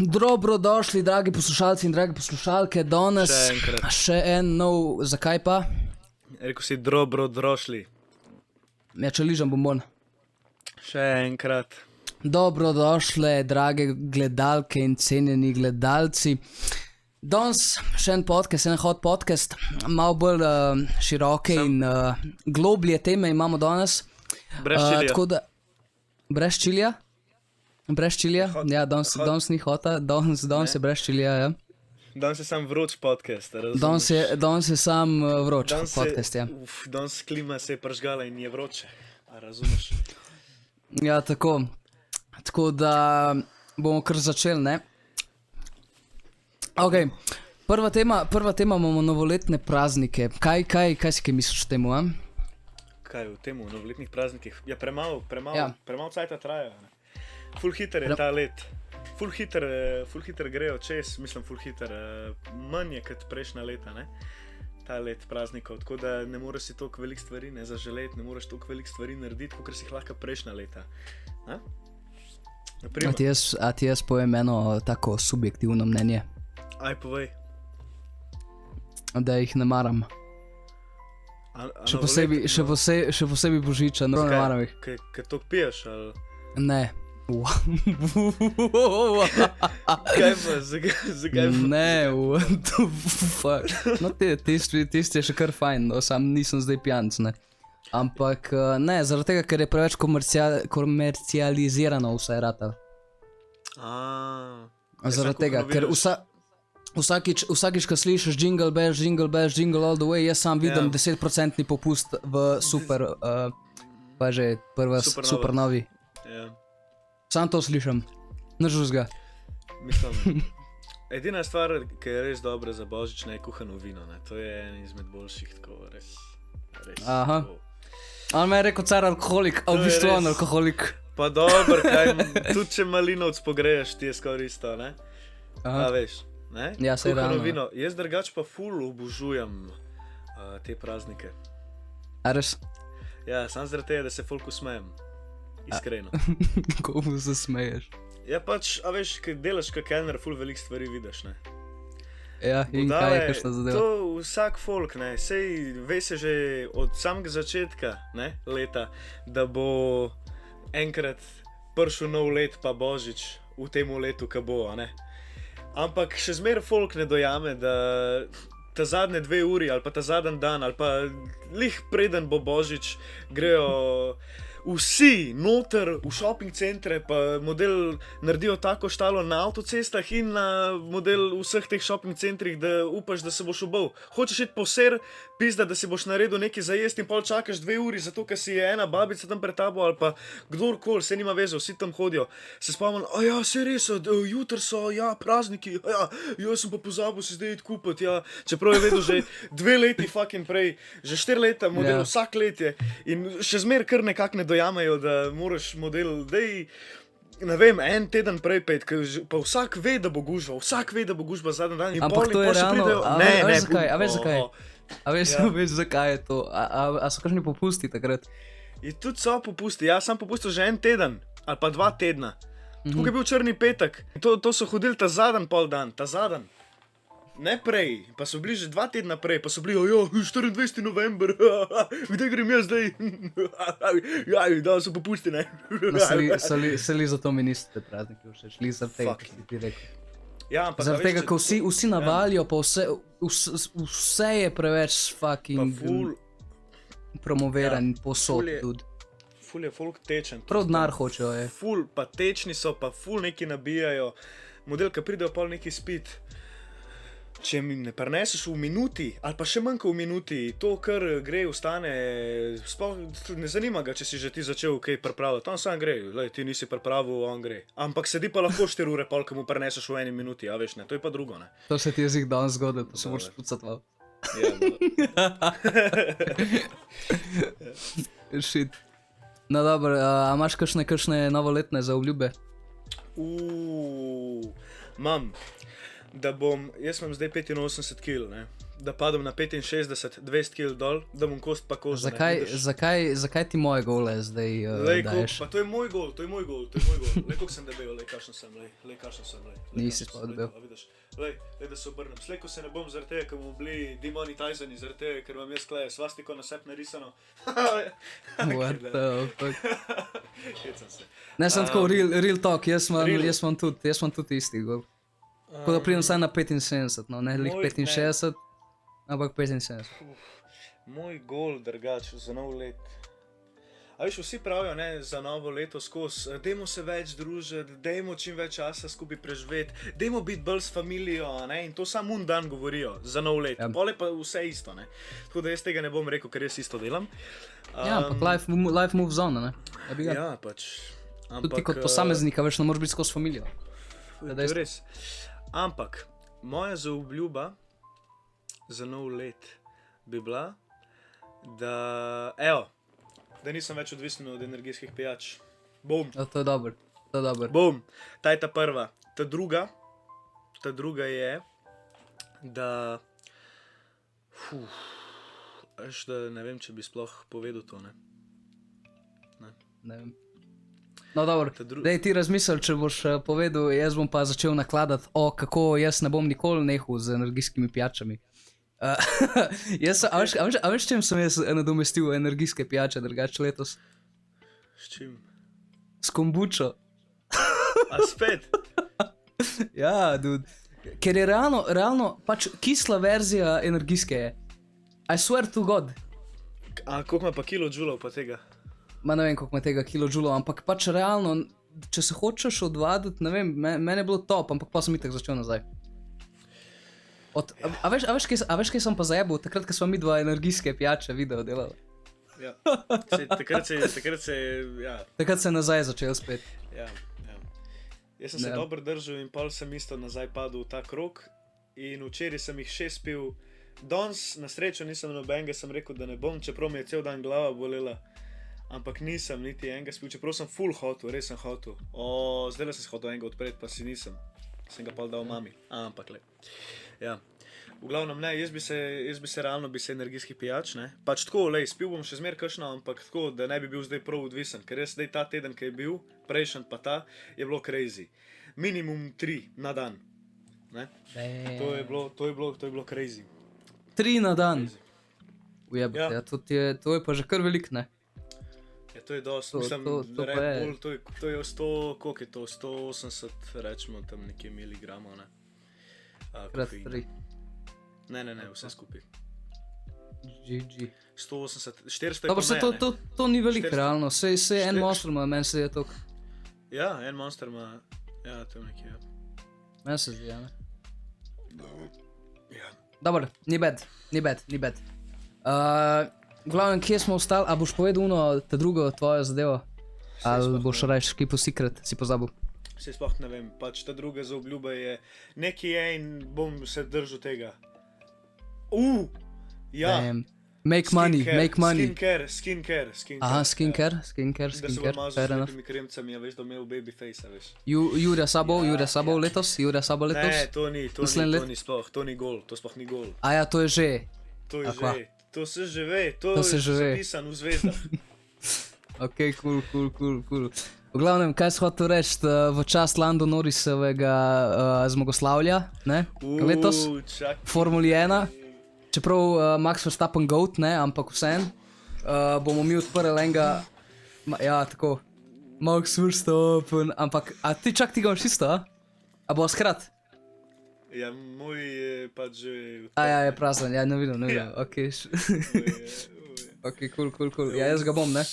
Dobrodošli, dragi poslušalci in dragi poslušalke. Danes še en nov, zakaj pa? Rekel si dobrodošli. Ja, če ližam bombon. Še enkrat. Dobrodošle, drage gledalke in cenjeni gledalci. Danes še en podcast, en hot podcast, malo bolj široke in globlje teme imamo danes. Brez čilija. Tako da, brez čilija? Brez čilija? Ja, danes ni hota, danes je brez čilija, ja. Danes je sam vroč podcast, razumeš? Danes je sam vroč podcast, ja. Danes klima se je pržgala in je vroče, a razumeš? Ja, tako. Tako da bomo kar začeli, ne? Ok, prva tema imamo novoletne praznike. Kaj si kaj misliš o temu, a? Kaj v temu, novoletnih praznikih? Ja, premalo cajta traja, ne? Ful hiter je ta let. Ful hiter grejo čez, mislim ful hiter, manj je kot prejšnja leta, ne? Ta let praznikov, tako da ne moreš si toliko velik stvari ne zaželeti, ne moreš toliko velik stvari narediti, kakor si jih lahko prejšnja leta. A ti jaz povem eno tako subjektivno mnenje? Aj, povej. Da jih ne maram. Še posebej božiča, no ne maram jih. Kaj to piješ, ali? Ne. Kaj pa, zakaj pa? Ne, what the fuck. No, tisti je še kar fajn, no, sam nisem zdaj pijanc, ne. Ampak ne, zaradi tega, ker je preveč komercializirano vse rata. Zaradi tega, ker vsakič, ko slišiš jingle bells, jingle all the way, jaz sam vidim 10% popust v super, pa že prva supernovi. Sam to slišam, nič drugega. Mislim, edina stvar, ki je res dobra za božič, je kuhano vino, ne? To je en izmed boljših, tako res. Aha. On me je rekel car alkoholik, a v bistvu on alkoholik. Pa dobro, kaj, tudi če malinovc pogreješ, ti je skoraj isto, ne? A veš, ne? Ja, se kuhano realno. vino. Jaz drugač pa ful obožujem te praznike. A res? Ja, sam zaradi tega, da se folku smejem. Iskreno. Komu se smeješ? Ja pač, a veš, kaj delaš kot kelner, ful velik stvari vidiš, ne? Ja, in kaj je kakšna zadeva? To vsak folk, ne, sej ve se že od samega začetka, ne, leta, da bo enkrat prišel nov let pa božič v temu letu, ka bo, a ne. Ampak še zmeraj folk ne dojame, da ta zadnje 2 uri ali pa ta zadnji dan ali pa lih preden bo božič grejo vsi noter v shopping centre, pa model naredijo tako štalo na avtocestah in na model vseh teh shopping centrih, da upaš, da se boš obal. Hočeš iti po ser, pizda, da si boš naredil nekaj za jesti in pol čakaš 2 uri, zato ker si je ena babica tam pred tabo ali pa kdorkoli, se nima veze, vsi tam hodijo. Se spomnim, ja, se res, jutr so, ja, prazniki, ja, jaz sem pa pozabil si zdaj iti kupiti, ja, čeprav je vedel že 2 leti fucking prej, že 4 leta model, vsak let je in še zmer kar nekak ne dojamejo, da moraš model, dej, ne vem, en teden prej pet, pa vsak ve, da bo gužba zadnji dan in ampak to je realno, a veš zakaj je to, a so kakšni popusti takrat? In tudi so popusti, ja sam popustil že en teden, ali pa 2 tedna, tako je bil črni petek, to so hodili ta zadnji pol dan, ta zadnji. Ne prej, pa so bili že 2 tedna prej, pa so bili, 24. november, kde grem jaz zdaj? Ja, da so popusti, ne? Seli zato mi niste te prazniki všeč, li zaradi tega, ki si ti rekel. Ja, ampak zaradi tega, ko vsi navalijo, pa vse je preveč fucking promoviran posod tudi. Ful je folk tečen. Prav denar hočejo, je. Ful, pa tečni so, pa ful neki nabijajo. Model, ki pridejo pol neki spit. Če mi ne preneseš v minuti, ali pa še manj kot v minuti, to kar gre, ustane, sploh ne zanima ga, če si že ti začel kaj pripravljati. On sam gre, ti nisi pripravil, on gre. Ampak sedi pa lahko 4 ure pol, ko mu preneseš v 1 minuti, a veš ne, to je pa drugo, ne. To se ti je zih danes zgodil, to se moraš spucati val. Shit. No dobro, a imaš kakšne novoletne zaobljube? Mam. Da bom, jaz imam zdaj 85 kg, ne, da padem na 65, 200 kg dol, da bom kost pa koža. Zakaj ti moje gole zdaj daješ? Pa to je moj gol. Lej, koliko sem debel, lej, kakšen sem. Nisi sploh debel. Lej, da se obrnem. Slej, ko se ne bom zaradi tega, ker bomo bili demonetizani, zaradi tega, ker vam jaz kleje svastiko na sep narisano. What the fuck? Hecam se. Ne, sem tako real talk, jaz imam tudi isti gol. Tako da pridem saj na 75, no, ne lih 65, ampak 75. Moj gol drugače za nov let. A veš, vsi pravijo, ne, za novo leto skozi, dajmo se več družiti, dajmo čim več časa skupaj preživeti, dajmo biti bolj s familijo, ne, in to samo un dan govorijo za nov let. Pole pa vse isto, ne. Tako da jaz tega ne bom rekel, ker jaz isto delam. Ja, ampak life moves on, ne. Ja, pač. Tudi ti kot posameznika, veš, ne moreš biti skozi familijo. To je res. Ampak, moja zaobljuba za nov let bi bila, da nisem več odvisen od energijskih pijač. Bum. To je dobro. Bum. Ta je ta prva. Ta druga je, da... Veš, da ne vem, če bi sploh povedal to, ne? Ne vem. No dobro, daj ti razmisel, če boš povedal, jaz bom pa začel nakladati, kako jaz ne bom nikoli nehal z energijskimi pijačami. A veš, čem sem jaz nadomestil energijske pijače drugače letos? S čim? S kombučo. A spet? Ja, dude. Ker je realno pač kisla verzija energijske je. I swear to God. A koliko ima pa kilodžulov pa tega? Ma ne vem, koliko ima tega kilodžulov, ampak pač realno, če se hočeš odvaditi, ne vem, meni je bilo top, ampak pa sem itak začel nazaj. A veš, kaj sem pa zajebal, takrat, ko smo mi dva energijske pijače video delali? Ja, takrat se, ja. Takrat se je nazaj začel spet. Ja. Jaz sem se dobro držal in pol sem isto nazaj padel v ta krog in včeraj sem jih 6 pil. Danes, na srečo, nisem nobenega, sem rekel, da ne bom, čeprav mi je cel dan glava bolela. Ampak nisem niti enega spil, čeprav sem full hotel, res sem hotel. Zdaj sem se hotel enega odpreti, pa si nisem. Sem ga pa dal mami, ampak le. Ja, v glavnem ne, jaz bi se realno energijski pijač, ne. Pač tako, spil bom še zmer kakšno, ampak tako, da ne bi bil zdaj prav odvisen. Ker jaz zdaj ta teden, ki je bil, prejšnji pa ta, je bilo crazy. Minimum 3 na dan, ne. To je bilo crazy. 3 na dan? Ujebate, ja, to je pa že kar velik, ne. To je dosti, mislim, Red Bull, to je 100, koliko je to, 180, rečemo tam nekje miligramov, ne. Krat 3. Ne, vse skupaj. GG. 180, 400 je dobro, pa ne. To ni velik, 400. Realno, sej en Monster ima, meni se je to. Ja, en Monster ima, ja, to je nekje, ja. Meni se zdi, ja, ne. Ja. Dobro, ni bad. V glavnem, kje smo ostali? A boš povedal ta drugo tvojo zadevo? Ali boš rajš keep a secret, si pozabil? Se sploh ne vem, pač ta druga zaobljuba je nekaj je in bom se držal tega. Ja. Make money. Skincare. Aha, skincare. Da se bom mazal s nekimi kremcami, veš, da imel baby face, veš. Jure Sabo letos? Ne, to ni sploh, to ni gol, to sploh ni gol. A ja, to je že. To je že. To se že ve, to je zapisan v zvezdah. Ok, cool. V glavnem, kaj si hotel reči v čast Lando Norrisovega zmagoslavlja, ne? Letos, Formuli 1. Čeprav Max Verstappen GOAT, ne, ampak vseeno. Bomo mi odprli enega, ja, tako, Max Verstappen, ampak, a ti čak ti ga imaš isto, a? A bo skrat? Ja, moj je pač že... Ja, je prazen, ja, ne vidim, ok. Ok, cool. Ja, jaz ga bom, ne?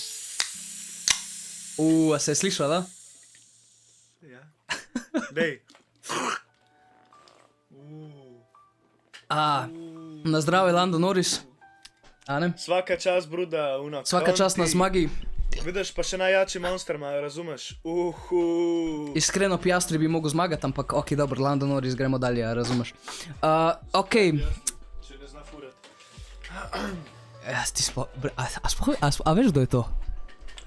A se je slišal, da? Ja. Dej. Na zdravje, Lando Norris. A ne? Svaka čast, bruda, una. Svaka čast na zmagi. Vidiš, pa še najjači monster ima, razumeš? Iskreno, Piastri bi mogel zmagati, ampak ok, dobro, Lando Norris, gremo dalje, razumeš. Ok. Če ne zna furat. A veš, kdo je to?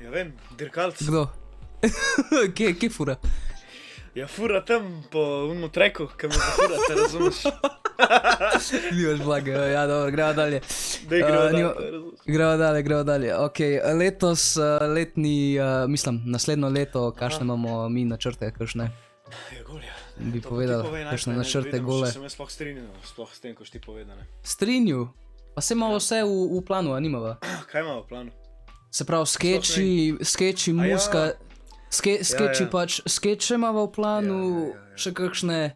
Ja vem, dirkalc. Kdo? Kje fura? Ja, fura tam po unmu treku, kam me zafura, te razumeš? Nimaš blaga, ja, dobro, gremo dalje. Dej, gremo dalje, nima- gremo dalje. Ok, letos, letni, mislim, naslednjo leto, kakšne imamo mi načrte, kakšne? Ja, golja. Bi povedal, kakšne načrte gole. Sem jaz sploh strinjal, sploh s tem, ko ti povedal. Strinju, pa se imamo vse v planu, a nimava. Kaj imamo v planu? Se pravi, skeči, A ja. muska, skeči Ja. pač, skeče imava v planu, Ja. še kakšne.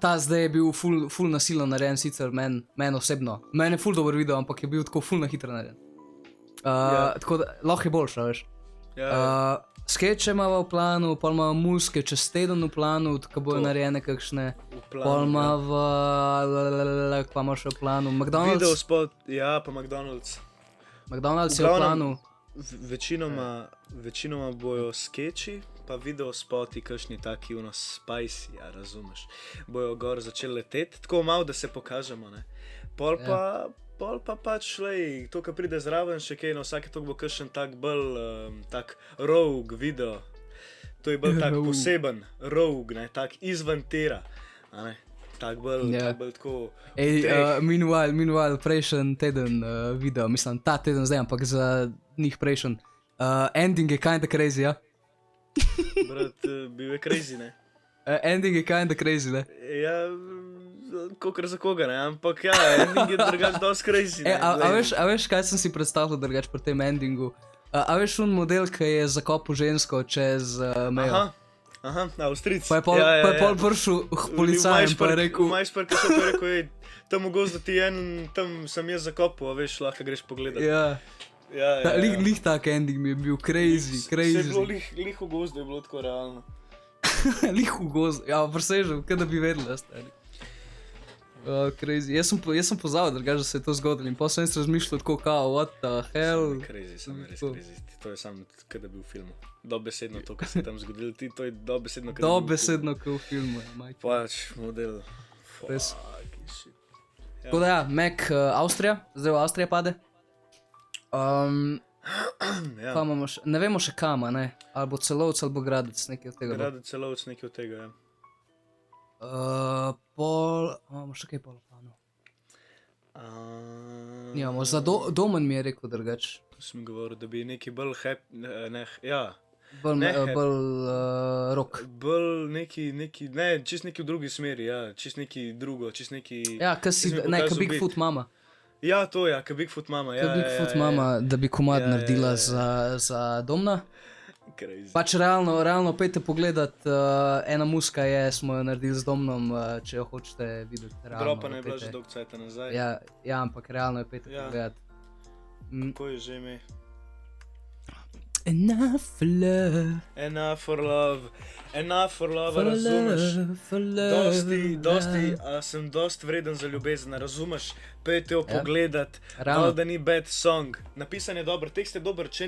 Ta zdaj je bil ful nasilno narejen, sicer meni osebno. Meni je ful dober video, ampak je bil tako ful na hitro narejen. Ja. Tako da lahko je boljša, veš. Ja, Skeče imava v planu, pol imava muske čez teden v planu, tako bojo To. narejene kakšne. v planu. Pol ja. imava, kva ima še v planu, Video McDonald's. spot, ja, pa McDonald's. McDonald's je v glavnem- planu. Večinoma bojo skeči, pa video spoti, kakšni taki unos spicy, ja, razumeš. Bojo gor začeli leteti, tako malo, da se pokažemo, ne. Pol pa pač, lej, to, kar pride zraven, še kaj, na vsake to bo kakšen tak bolj, tak rogue video. To je bolj tak Rogue. poseben, rogue, ne, tak izven tira, a ne. Tak bolj, Ja. tak bolj tako. Ej, Teh. meanwhile, prejšnji teden video, mislim, ta teden zdaj, ampak za njih prejšnji. Ending je kinda crazy, ja? Brat, bil je crazy, ne. Ending je kinda crazy, ne? Ja, kokar za koga, ne, ampak ja, ending je drugač dosti crazy. Ne, A veš, kaj sem si predstavljal drugač pri tem endingu? A veš un model, ki je zakopal žensko čez mejo? Aha, Avstrijc. Pa je pol prišel policajem pa je rekel, Majšper, ki še pa je rekel, ej, tam v gozdu ti en, tam sem jaz zakopal, a veš, lahko greš pogledat. ja, ja. lih tak ending mi je bil, crazy. Vse je bilo lih v gozdu, je bilo tako realno. Lih v gozdu, ja, presežem, kaj da bi vedela, stari. Crazy. Jaz sem pozabil, da se je to zgodilo in potem sem razmišljal tako, kao, what the hell. Crazy, sem res To. crazy. To je samo, kaj da bi v filmu. Dobesedno to, kar se je tam zgodilo, ti to je dobesedno, kaj Dobesedno, kot v filmu, ja, majke. Pač, model. Res. Fucking shit. Tako da ja, Mac Avstrija, zdaj v Avstrija pade. Ja. Pa imamo še, ne vemo še kam, a ne? Ali bo Celovec ali bo Gradec, nekaj od tega. bo. Grad celovec nekaj od tega, ja. Imamo še kaj pol v planu. A- Nimamo, za Domen mi je rekel drugač. To sem govoril, da bi neki bolj ja, Bolj, Ne happy. rock. bolj neki, ne, čist neki v drugi smeri, ja, čist neki drugo, čist neki... Ja, kaj si, Jaz bi ne, pokazal ka Bigfoot mama. Ja, to ja, ka Bigfoot mama, ja. Ka Bigfoot mama, da bi komad Ja, ja, naredila ja. za Domna. Crazy. Pač realno pejte pogledat, ena muska je, smo jo naredili z Domnom, če jo hočete videti. Realno, Gropa ne je bila pejte. že dolgo cajta nazaj. Ja, ampak realno je pejte Ja. pogledat. Kako je že ime? Enough for love. Enough for love, razumeš? Sem dosti vreden za ljubezen, razumeš? Pejte jo pogledat, Ravno. da ni bad song. Napisan je dober, tekst je dober, če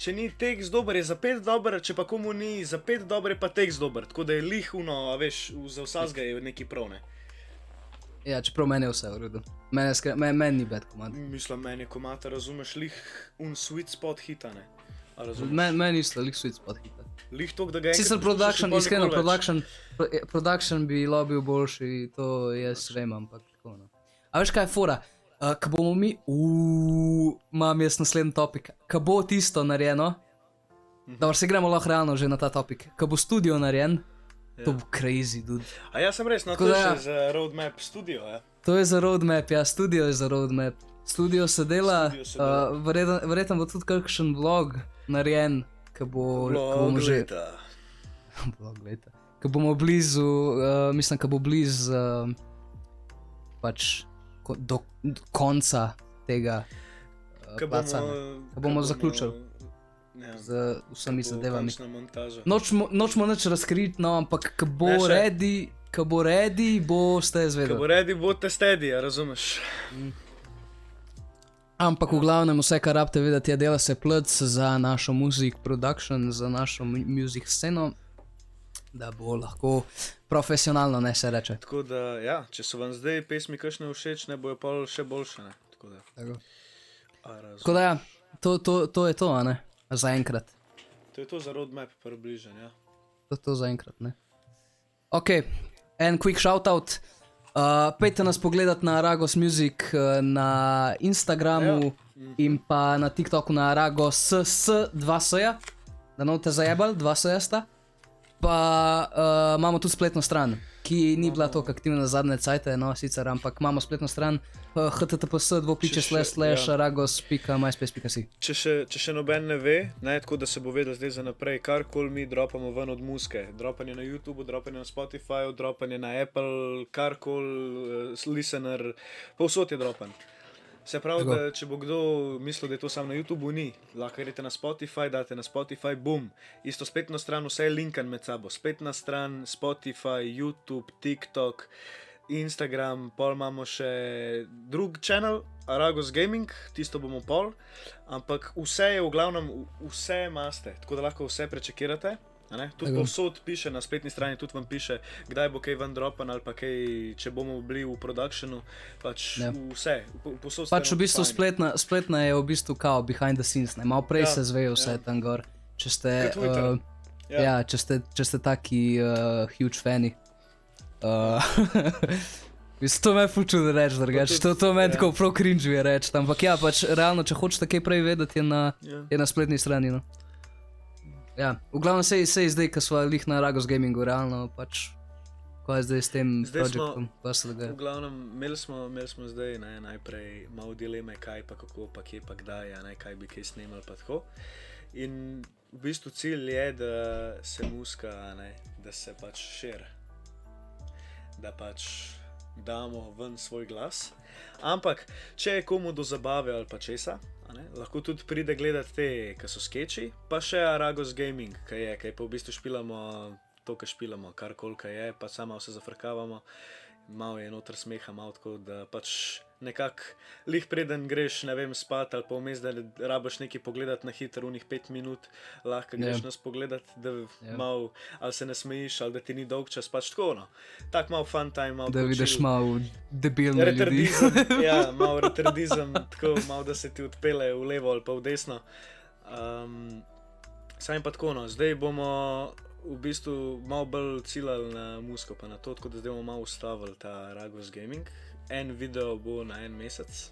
ni tekst dober, je za 5 dober, če pa komu ni za 5 dober, je pa tekst dober. Tako da je lihuno, a veš, za vsazga je neki prav, ne. Ja, čeprav meni je vse v redu. Meni ni bad komad. Mislim, meni je komata, razumeš, lih sweet spot hita, ne. A razumeš? Meni isto, lik sweet spot hita. Lih tok, da ga Sicer enkrat poslušaš, production, pol iskreno, nikoli več. production bi lahko bil boljši, to jaz vem, ampak tako no. A veš kaj je fora? Ko bomo mi, imam jaz naslednji topik, ko bo tisto narejeno, dobro, se gremo lahko realno že na ta topik, ko bo studio narejen, to bo crazy, dude. A ja sem res, no Tako to da je ja. še za Roadmap Studio, ja. To je za roadmap, ja, studio je za roadmap. Studio se dela, Studio se dela. verjetno bo tudi kakšen vlog narejen, ko bomo že... Leta. Vlog leta. Ko bomo blizu, mislim, ko bo blizu pač do konca tega Ko placa, ne. Ko bomo zaključili Ja, z vsemi zadevami. končna montaža. Nočemo nič razkriti, no, ampak ko bo Ne še. ready, boste Ko izvedeli. bo ready, bote steady, a razumeš? Ampak v glavnem vse, kar rabite vedeti, je dela se plc za našo music production, za našo music sceno, da bo lahko profesionalno, ne se reče. Tako da, ja, če so vam zdaj pesmi kakšne všeč, ne bojo pa še boljše, ne. Tako da, a razumeš. Tako da ja, to je to, a ne? Za enkrat. To je to za Roadmap približen, ja. To je to za enkrat, ne? Ok, en quick shoutout. Pejte nas pogledat na Aragos Music na Instagramu in pa na TikToku na Aragos s 2s, da ne boste zajebali, 2s sta. Pa imamo tudi spletno stran, ki ni bila toliko aktivna zadnje cajte, no sicer, ampak imamo spletno stran https://aragos.myspace.si. Če še noben ne ve, tako da se bo vedel zdaj za naprej, karkoli mi dropamo ven od muske, dropanje na YouTubeu, dropanje na Spotifyju, dropanje na Apple, karkoli, listener, povsod je dropan. Se pravi, da če bo kdo mislil, da je to samo na YouTubeu, ni. Lahko greste na Spotify, date na Spotify, bum. Isto spletno stran, vse je linkan med sabo. Spletna stran, Spotify, YouTube, TikTok, Instagram, pol imamo še drug channel, Aragos Gaming, tisto bomo pol. Ampak vse je v glavnem, vse maste, tako da lahko vse prečekirate. Tudi povsod piše, na spletni strani tudi vam piše, kdaj bo kaj ven dropan ali pa kaj, če bomo bili v productionu, pač vse, povsod ste. Pač v bistvu spletna je v bistvu kao behind the scenes, ne, malo prej se zvejo vse tam gor, če ste, če ste taki huge fani. To me ful čudi reči, drugače, to meni tako prav cringe je reči, ampak ja, pač realno, če hočete kaj prej vedeti, je na spletni strani, no. Ja, v glavnem sej zdaj, ko smo lih na Aragos Gamingu, realno pač, ko je zdaj s tem projektom, pa se dogaja. V glavnem, imeli smo zdaj najprej malo dileme, kaj pa kako, pa kje pa kdaj, kaj bi kaj snemali pa tako. In v bistvu cilj je, da se muska, da se pač šira, da pač damo ven svoj glas. Ampak, če je komu do zabave ali pa česa, lahko tudi pride gledati te, ki so skeči, pa še Aragos Gaming, kaj pa v bistvu špilamo to, kar špilamo, karkoli je, pa sama vse zafrkavamo, malo je noter smeha, malo tako, da pač nekako lih preden greš, ne vem, spat ali pa vmes, da rabaš nekaj pogledati na hitro, unih 5 minut, lahko greš nas pogledati, da malo, ali se ne smejiš, ali da ti ni dolg čas, pač tako, no. Tak malo fun time, malo da vidiš malo debilne ljudi. Ja, malo retardizem, tako malo, da se ti odpele v levo ali pa v desno. Sam pa tako, no, zdaj bomo v bistvu malo bolj ciljali na musko, pa na to, tako da zdaj bomo malo ustavili ta Aragos Gaming. En video bo na en mesec,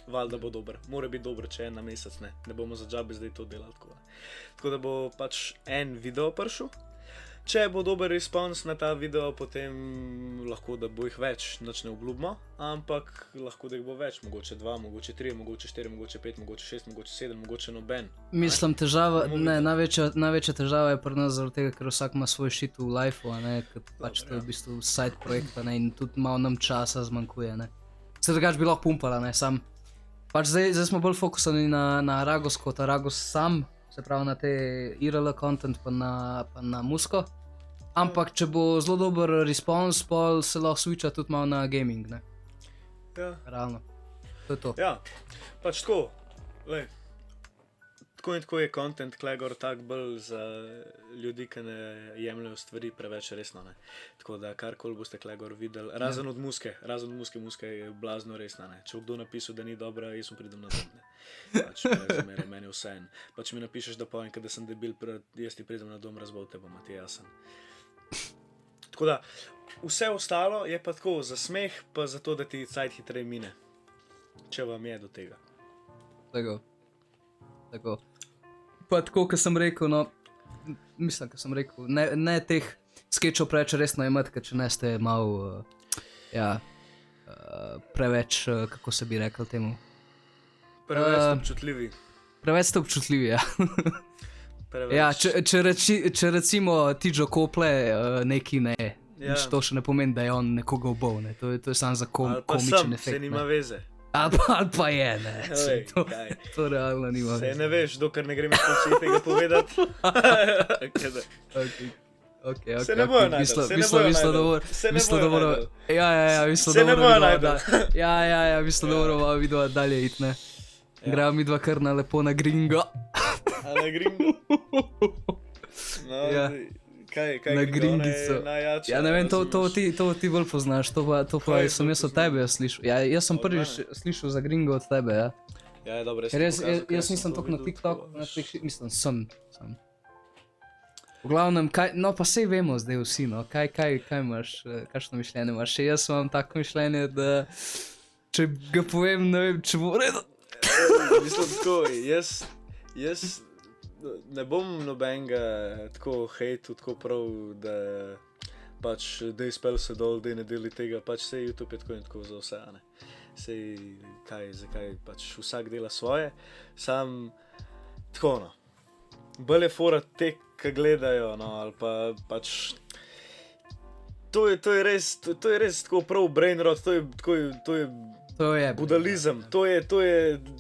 valjda bo dober, mora biti dober, če en na mesec, ne bomo za džabe zdaj to delali tako. Tako da bo pač en video prišel, če bo dober respons na ta video, potem lahko da bo jih več, nič ne obljubimo, ampak lahko da jih bo več, mogoče 2, mogoče 3, mogoče 4, mogoče 5, mogoče 6, mogoče 7, mogoče noben. Mislim, največja težava je pri nas zaradi tega, ker vsak ima svoj shit v lifeu, ker pač to je v bistvu side projekt, in tudi malo nam časa zmanjkuje, Se drugače bi lahko pumpala, sam. Pač zdaj smo bolj fokusani na Aragos kot Aragos sam, se pravi na te IRL content pa na musko. Ampak če bo zelo dober respons, pol se lahko switcha tudi malo na gaming, Ja. Realno. To je to. Ja, pač tako, tako in tako je content klegor tak bolj za ljudi, ki ne jemljajo stvari preveč resno, Tako da karkoli boste klegor videli, razen od muske je blazno resna, Če kdo napisal, da ni dobra, jaz pridem na dom, Pač meni vse en. Pač mi napišeš, da povem, da sem debil, jaz ti pridem na dom, razbal te bom, ti jasen. Tako da, vse ostalo je pa tako, za smeh, pa za to, da ti cajt hitreje mine. Če vam je do tega. Tako. Pa tako, kot sem rekel, ne teh skečov preveč resno imeti, ker če ne ste malo, preveč, kako se bi rekel temu. Preveč ste občutljivi. Preveč ste občutljivi, ja. Ja, če recimo Tijo kople neki to še ne pomeni, da je on nekoga ubol, to je samo za komičen efekt. Se nima veze. Ali pa je, to realno nima veze. Se ne veš, dokler ne grem iz tega povedati. Se ne bojo najdel, mislim dobro malo video dalje iti, Gremo mi dva kar na lepo na gringo. A na gringo? No, kaj na gringico. Ja, ne vem, to ti bolj poznaš, to pa sem jaz od tebe slišal. Ja, jaz sem prvič slišal za gringo od tebe, ja. Ja, dobro, jaz nisem toliko na TikToku, sem. V glavnem, no pa sej vemo zdaj vsi, no, kaj imaš, kakšno mišljenje imaš. Še jaz imam tako mišljenje, da če ga povem, ne vem, če bo v redu. Mislim tako, jaz ne bom nobenega tako hejtu, tako prav, da pač da izpel se dol, da ne deli tega, pač sej YouTube je tako in tako za vse, ne. Sej zakaj pač vsak dela svoje, sam tako no. Bolj je fora te, ki gledajo, no, ali pa pač to je res tako prav brain rot, to je budalizem, to je,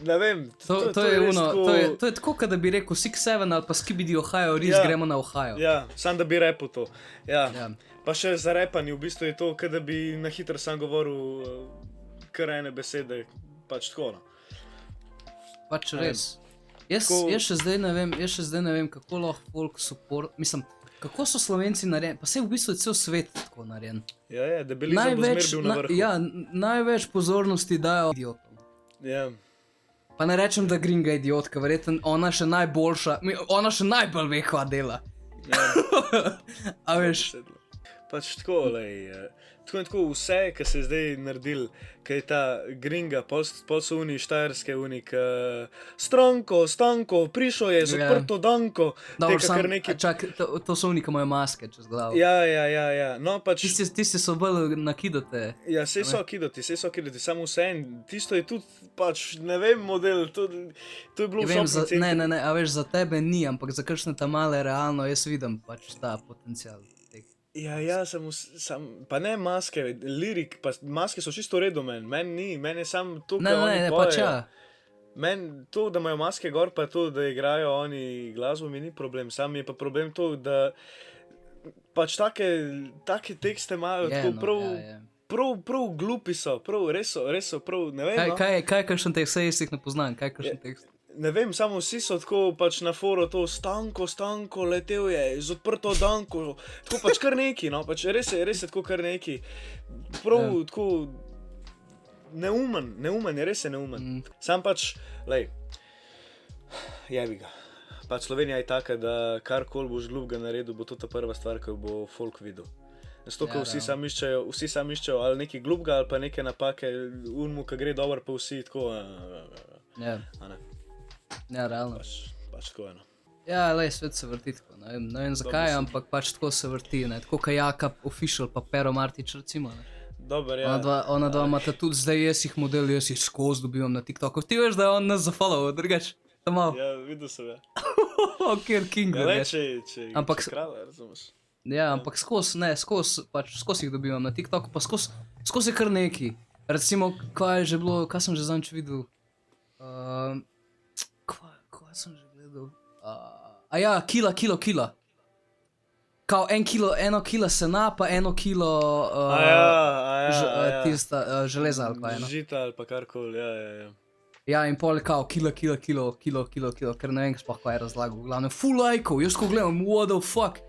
ne vem, to je res tako... To je tako, kot da bi rekel 6-7 ali pa Skibidi Ohio, res gremo na Ohio. Ja, sam da bi repel to. Ja. Pa še za repanje v bistvu je to, kot da bi na hitro sam govoril kar ene besede, pač tako, no. Pač res. Jaz še zdaj ne vem, kako lahko folk support, mislim, kako so Slovenci narejeni, pa sej v bistvu je cel svet tako narejen. Ja, debelizem bo zmer bil na vrhu. Ja, največ pozornosti dajo idiotom. Ja. Pa ne rečem, da Gringa je idiotka, verjetno ona še najboljša, ona še najbolj ve, kva dela. Ja. A veš? Pač tako, tako in tako vse, kar se je zdaj naredil, kaj je ta Gringa, pol so uni štajerske, uni, Stanko, prišel je z odprto danko, teka kar neki... Čak, to so uni, ki imajo maske čez glavo. Ja, no pač... Tisti so bolj nakidate. Ja, sej so kidati, samo vse en, tisto je tudi, pač, ne vem, model, to je bilo v šopnem centru. Ne, a veš, za tebe ni, ampak za kakšne ta male realno, jaz vidim pač ta potencial. Ja, pa ne maske, lirik, pa maske so čisto v redu meni je sam to, kaj oni pojejo. Pač ja. Meni to, da imajo maske gor, pa to, da igrajo oni glasbo, mi ni problem, sam je pa problem to, da pač take tekste imajo, tako prav glupi so, res so, ne vem, no. Kaj kakšen tekst, saj jaz jih ne poznam, kaj kakšen tekst? Ne vem, samo vsi so tako pač na foro to Stanko, letel je z odprto danko, tako pač kar neki, no, pač res je tako kar neki, prav tako neumen, res je neumen. Sam pač, jebi ga, pač Slovenija je taka, da karkoli boš glupga naredil, bo to ta prva stvar, ko bo folk videl. Zato, ko vsi sam iščejo ali neki glupga ali pa neke napake, unmu, ka gre dobro, pa vsi tako, Ja, realno. Pač tako eno. Ja, svet se vrti tako, ne vem zakaj, ampak pač tako se vrti, ne, tako ka Jaka Official pa Pero Martič recimo, ne. Dobar, ja. Ona dva imata tudi, zdaj jaz jih model, jaz jih skozi dobivam na TikToku. Ti veš, da je on nas zafollow, drugač, tam malo. Ja, videl sem, ja. Kjer Kinger, ja. Če kralja, razumeš. Ja, ampak skozi jih dobivam na TikToku, pa skozi je kar neki. Recimo, kaj je že bilo, kaj sem že zanč videl? Kaj sem že gledal? Kila. Kao 1 kilo sena, pa 1 kilo tista železa ali pa eno. Žita ali pa karkoli, ja. Ja, in pol kao kilo, ker ne vem, sploh kaj je razlagal. V glavnem, full lajkov, jaz ko gledam, what the fuck?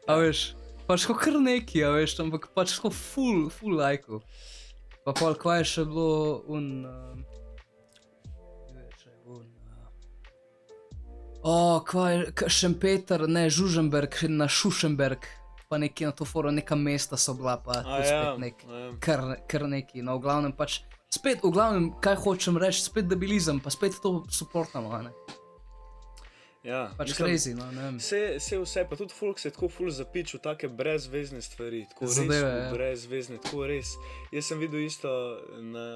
A veš, pač ko kar neki, a veš, ampak pač ko full lajkov. Pa pol, kaj je še bilo Šempeter, ne, Žužemberg, na Šušemberg, pa neki na to foro, neka mesta so bila, pa to spet kar neki, no v glavnem pač, spet, v glavnem, kaj hočem reči, spet debilizem, pa spet to supportamo, ne. Ja, pač crazy, no, ne vem. Vse, pa tudi folk se je tako ful zapič v take brezvezne stvari, tako brezvezne, tako res. Jaz sem videl isto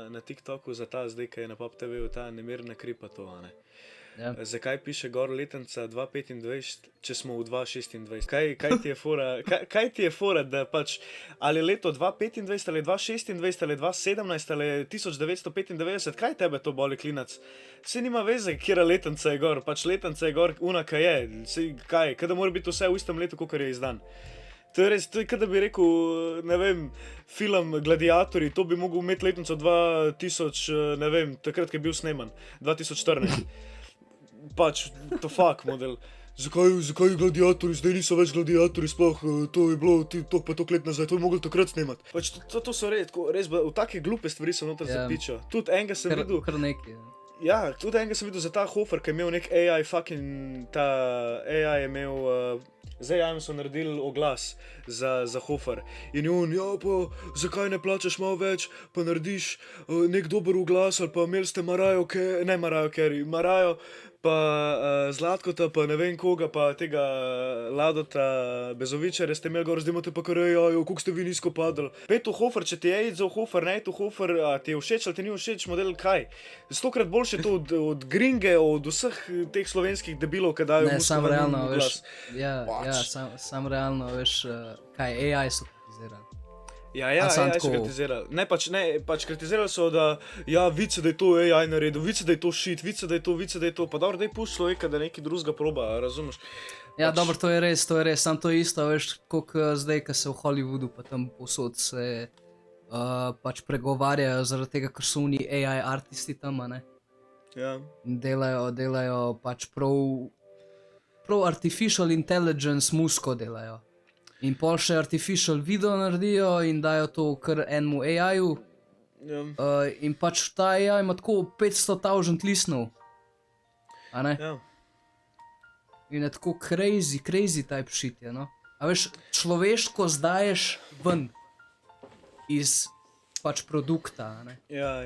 na TikToku za ta zdaj, kaj je na Pop TV-u, ta nemirna kripa to, ne. Ja. Zakaj piše gor letenca 2025, če smo v 2026? Kaj ti je fora, da pač ali leto 2025 ali 2026 ali 2017 ali 1995, kaj tebe to boli klinac? Vse nima veze, kjera letenca je gor, pač letenca je gor, unaka je, kaj, kada mora biti vse v istem letu, kakor je izdan. To je res, to je kada bi rekel, ne vem, film Gladiatorji, to bi mogel imeti letenco 2000, ne vem, takrat, ko je bil sneman, 2014. Pač, to fuck model. Zakaj gladiatorji, zdaj niso več gladiatorji, sploh to je bilo toliko pa toliko let nazaj, to je mogli takrat snemat. Pač to so res, v take glupe stvari se noter zapičajo. Tudi enega sem videl. Kar neki, Ja, tudi enega sem videl za ta Hofer, ki je imel nek AI, ta AI je imel, z AI so naredili oglas za Hofer. In on, ja, pa zakaj ne plačaš malo več, pa narediš nek dober oglas, ali pa imeli ste Marajo, Marajo, pa Zlatkota, pa ne vem koga, pa tega Ladota Bezovičarja ste imeli gor, zdaj imate pa kar AI, koliko ste vi nizko padli. Pej to Hofer, če ti je id za Hofer, ne to Hofer, a ti je všeč ali ti ni všeč model, kaj? 100-krat boljše to od Gringe, od vseh teh slovenskih debilov, ki dajo sam realno, glas. Sam realno, veš, kaj AI so kritizirali. Ja, AI so kritizirali. Ne, kritizirali so, da ja, vice, da je to AI naredil, vice, da je to shit, vice, da je to, pa dobro, daj pušč človeka, da nekaj drugega proba, razumeš? Ja, dobro, to je res, sam to isto, veš, koliko zdaj, ko se v Hollywoodu pa tam posod se pač pregovarjajo zaradi tega, ker so oni AI artisti tam, ne? Ja. Delajo pač prav artificial intelligence musko delajo. In pol še artificial video naredijo in dajo to kar enemu AI-ju. Ja. In pač ta AI ima tako 500,000 listnov. A ne? Ja. In je tako crazy type shit, je, no? A veš, človeško zdaješ ven iz pač produkta, a ne? Ja.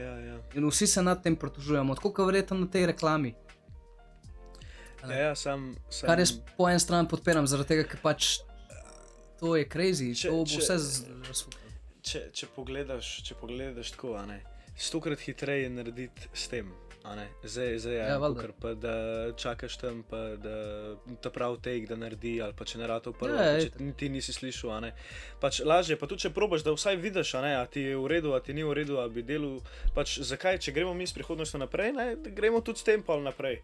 In vsi se nad tem pritožujemo, tako kot verjetno na tej reklami. Ja, sam... Kar jaz po en stran podpiram, zaradi tega, ker pač to je crazy, to bo vse razfukalo. Če pogledaš tako, a ne, 100-krat hitreje narediti s tem, a ne, zdaj Ja, valjda. pa da čakaš tam, pa da ta prav take, da naredi, ali pa če ne ratov prvo, Ja, če ti nisi slišal, a ne, pač lažje, pa tudi če probaš, da vsaj vidiš, a ne, a ti je v redu, a ti ni v redu, a bi delal, pač zakaj, če gremo mi s prihodnostjo naprej, ne, gremo tudi s tem pol naprej.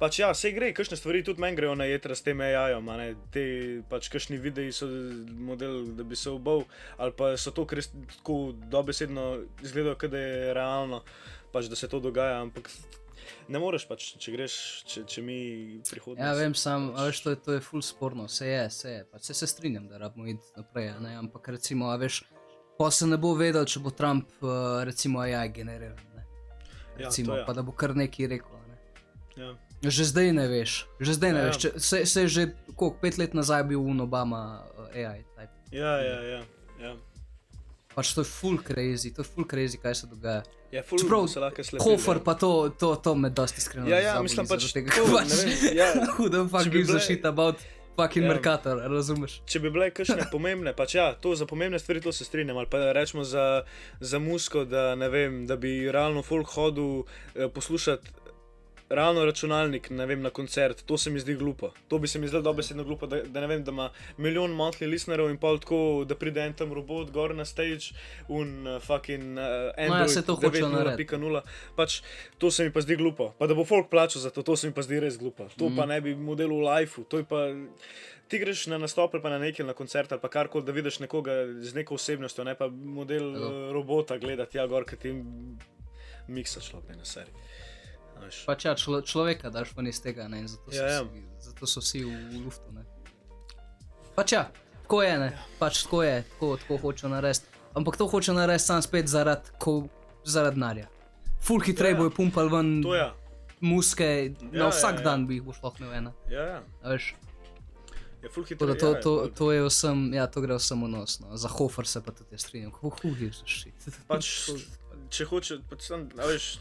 Pač ja, sej gre, kakšne stvari tudi meni grejo na jetra s tem AI-om, a ne, te pač kakšni videi so model, da bi se obal, ali pa so to tako dobesedno izgledajo, kot da je realno, pač da se to dogaja, ampak ne moreš pač, če greš, če mi prihodnost... Ja, vem sam, a veš, to je ful sporno, se je, pač se strinjam, da rabimo iti naprej, a ne, ampak recimo, a veš, pa se ne bo vedel, če bo Trump recimo AI generiral, ne, recimo, ja, pa da bo kar nekaj rekel, a ne. Ja. Že zdaj ne veš, se je že, koliko, 5 let nazaj bil Obama AI type. Ja. Pač to je ful crazy, kaj se dogaja. Ja, ful Čeprav se lahko slepili. Hofer pa to me dosti iskreno Ja, zaboli mislim pač, zaradi tega, to, ker ne vem, ja. who the fuck Če bi gives a bile- shit about fucking Ja. Mercator, razumeš? Če bi bile kakšne pomembne, pač ja, to za pomembne stvari to se strinjam, ali pa rečemo za musko, da ne vem, da bi realno folk hodil poslušati realno računalnik, ne vem, na koncert, to se mi zdi glupo. To bi se mi zdelo dobesedno glupo, da ne vem, da ima milijon monthly listenerov in pol tako, da pride en tam robot gor na stage fucking Android saj to hočejo narediti. 9.0.0. Pač to se mi pa zdi glupo. Pa da bo folk plačal za to se mi pa zdi res glupo. To pa ne bi model v liveu, to je pa... Ti greš na nastop ali pa na nekaj, na koncert ali pa karkoli, da vidiš nekoga z neko osebnostjo, ne pa model robota gledati, ja, gor, ki ti miksa človek, ne, na seri. Pač ja, človeka daš ven iz tega, ne, in Ja. zato so vsi v luftu, ne. Pač ja, tako je, ne, pač tako je, tako hočejo narediti. Ampak to hočejo narediti sam spet zaradi denarja. Ful hitreje bojo pumpali ven To ja. muske, na vsak ja. dan bi jih bo šlo imel ena, Ja. a veš. Je ful Tako hitro. da to je vsem, ja, to gre vsem v nos, no. Za Hofer se pa tudi jaz strinjam, who gives a shit. Pač, če hoče, pač sam, a veš,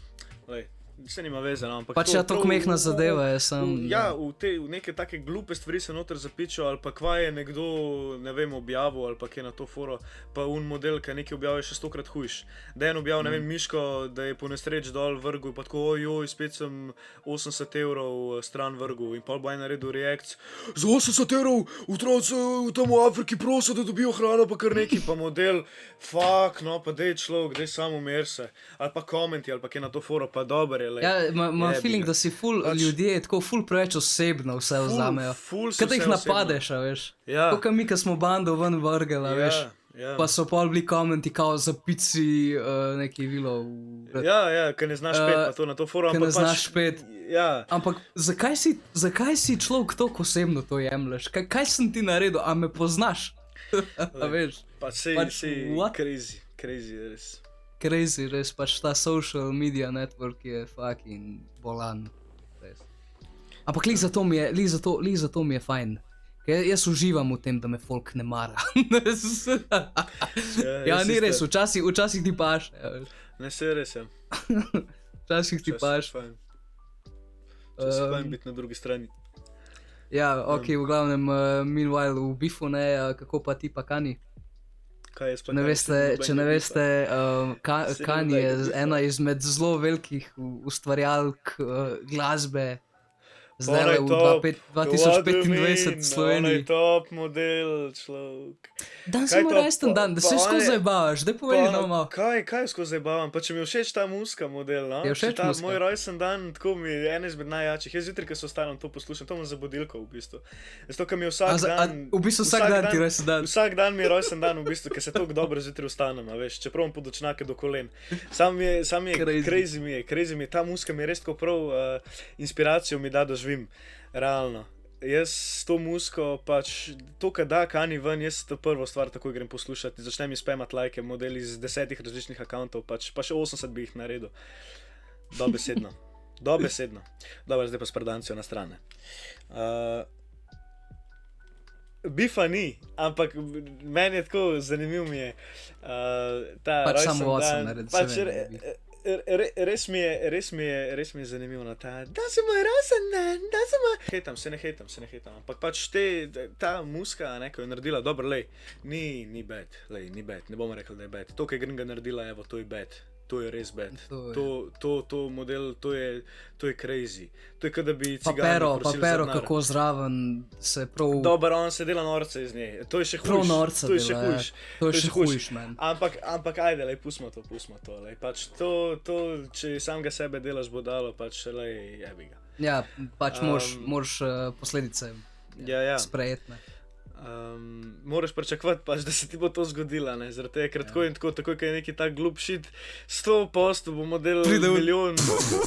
lej, se nima veze, no, ampak... Pač ja, to mehna zadeva je sam... Ja, v neke take glupe stvari se noter zapičo, ali pa kva je nekdo, ne vem, objavil, ali pa kje na to foro, pa model, ki nekaj objavi še 100-krat hujš. Da je en objavil, ne vem, Miško, da je po nesreč dol vrgul, pa tako, ojoj, spet sem 80 evrov stran vrgul, in pa bo en naredil reakc, za 80 evrov otroci tam v Afriki prosijo, da dobijo hrano, pa kar neki, pa model, fuck, no, pa dej človek, dej samo umer se, ali pa komenti, ali pa kje na to foro, pa dober je. Ja, imam feeling, da si ljudje tako ful preveč osebno vse vzamejo. Kaj da jih napadeš, a veš? Ja. Kot mi, ki smo bando ven vrgela, veš? Ja. Pa so pol bili komenti kao za pici neki vilo. Ja, ker ne znaš pet, pa to na to forum. Ker ne znaš pet. Ja. Ampak zakaj si človek toliko osebno to jemlješ? Kaj sem ti naredil, a me poznaš? A veš? Pa si crazy, res. crazy, res pač ta social media network je fucking bolan. Res. Ampak lih zato mi je fajn. Ker jaz uživam v tem, da me folk ne mara. Ja, jaz ni isto. res, včasih ti paše. Ja, veš. Ne, se res je. Včasih ti paše. Včasih fajn biti na drugi strani. Ja, ok, v glavnem, meanwhile v bifu, ne, kako pa ti pa Kani? Kaj je Če ne veste, Kani je ena izmed zelo velikih ustvarjalk glasbe, zdaj v 2025 v Sloveniji. On je top model, človek. Dan Kaj sem to rojsten dan, da se pa on skozi je- zabavaš, da povej no malo. Kaj skozi zabavam? Pa če mi je všeč ta muska model, no? Je všeč ta muska? moj rojsten dan, tako mi je en izmed najjačih. Jaz zjutraj, ko se ostanem, to poslušam, to imam za budilko v bistvu. Zato, ker mi je vsak dan... V bistvu vsak dan ti rojsten dan. Vsak dan mi je rojsten dan, v bistvu, ker se tako dobro zjutraj vstanem, a veš, čeprav imam podočnjake do kolen. Sam je crazy mi je, ta muska mi je res tako prav inspiracijo mi da, da živim, realno. Jaz s to musko, pač to, kar da Kani ven, jaz to prvo stvar takoj grem poslušati, začnem mi spamati lajke, modeli z 10 različnih akauntov, pa še 80 bi jih naredil. Dobesedno. Dobro, zdaj pa s predancijo na strane. Bifa ni, ampak meni je tako zanimiv mi je ta Pač rojsten samo dan. osem naredi, Pač se vem, res mi je zanimivo na ta, da se moj rojsten dan, da se moj... Se ne hejtam, ampak pač ta muska, ne, ko je naredila, dobro, lej, ni bad, ne bomo rekli, da je bad. To, kaj Green ga naredila, evo, to je bad. To je res bad. To model, to je crazy. To je, kot da bi cigani prosili za denar. Kako zraven se prav... Dobar, on se dela norca iz nje. To je še Prav hujš. norca To je še dela, ja. hujš. To je še hujš, man. Ampak ajde, lej, pustimo to. Lej. Pač to, če samega sebe delaš bodalo, pač lej, jebi ga. Ja, pač moraš posledice Ja. sprejeti, ne. Moraš pričakovati, pač, da se ti bo to zgodilo, ne, zaradi tega, ker tako in tako, ko je neki tak glup shit, 100% bo model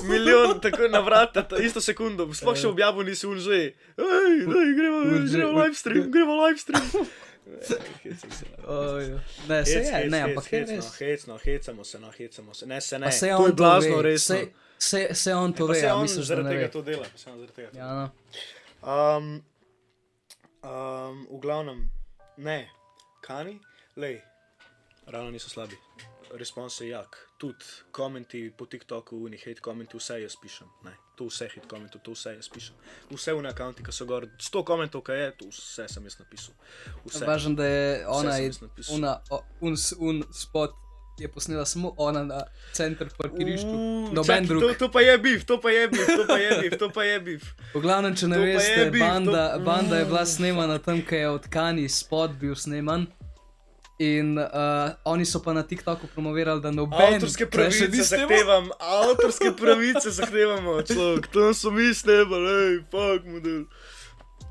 milijon, tako na vrata, isto sekundo, sploh še objavil nisi un že, gremo livestream. Ne, se je, ne, ampak je res. Hecamo se, ne, Pa se to je blazno resno. Se on to Pa ve, se a on misliš, da zaradi ne tega ve. to dela, pa se on zaradi tega to Ja, no. v glavnem, ne, Kani, lej, ravno niso slabi, respons je jak, tudi komenti po TikToku, unih hate komenti, vse jaz pišem, ne, to vse hate komentov, to vse jaz pišem, vse une akaunti, ki so gor, 100 komentov, kaj je, to vse sem jaz napisal, vse. Važno, da je ona, sem jaz napisal. un spot je posnela samo ona na center parkirišču, noben Čak, drug. To pa je bif. V glavnem, če ne To pa veste, je beef, banda je bila snemana tam, ko je od Kani spot bil sneman. In oni so pa na TikToku promovirali, da noben Avtorske tukaj še pravice ni snemal. zahtevamo, človek, to smo mi snemali, ej, fuck model. Ne,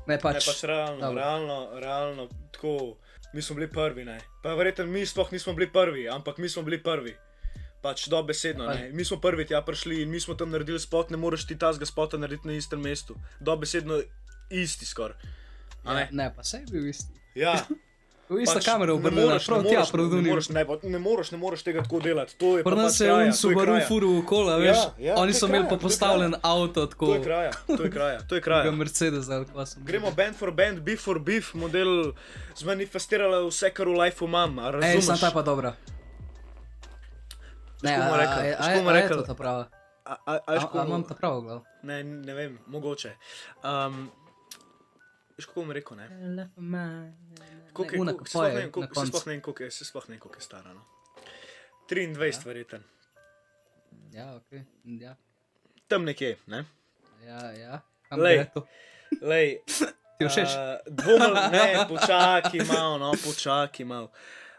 Ne, pač, pač realno, tako, mi smo bili prvi, ne. Pa verjetno mi sploh nismo bili prvi, ampak mi smo bili prvi. Pač dobesedno, ne. Mi smo prvi tja prišli in mi smo tam naredili spot, ne moreš ti tazga spota narediti na istem mestu. Dobesedno isti skoraj. A ne? ne, pa se je bil isti. Ja. V ista Pač kamera obrnjena, prav tja, prav do njih. ne moreš tega tako delati. To je pa Pri nas pač se je kraja, un to je Subaru kraja. furu okola, veš, Ja, oni to je so imeli kraja, pa to je postavljen avto, tako, To je kraja. Mercedes ali kva sem. Gremo band for band, beef for beef, model zmanifestirala vse, kar v lifeu imam, a Ej, razumeš? sem ta pa dobra. Ne, bomo rekli? a bomo je rekli? to ta prava? A Imam ta pravo glav? Ne vem, mogoče. Veš, kako bom rekel, ne? Una, ko poje na koncu. Sploh ne vem, koliko je stara, no. 23 verjeten. Ja, okej, ja, Tam nekje, ne? ja. Kam Lej. gre to? Lej, Ti všeč? dvomal, ne, počaki malo.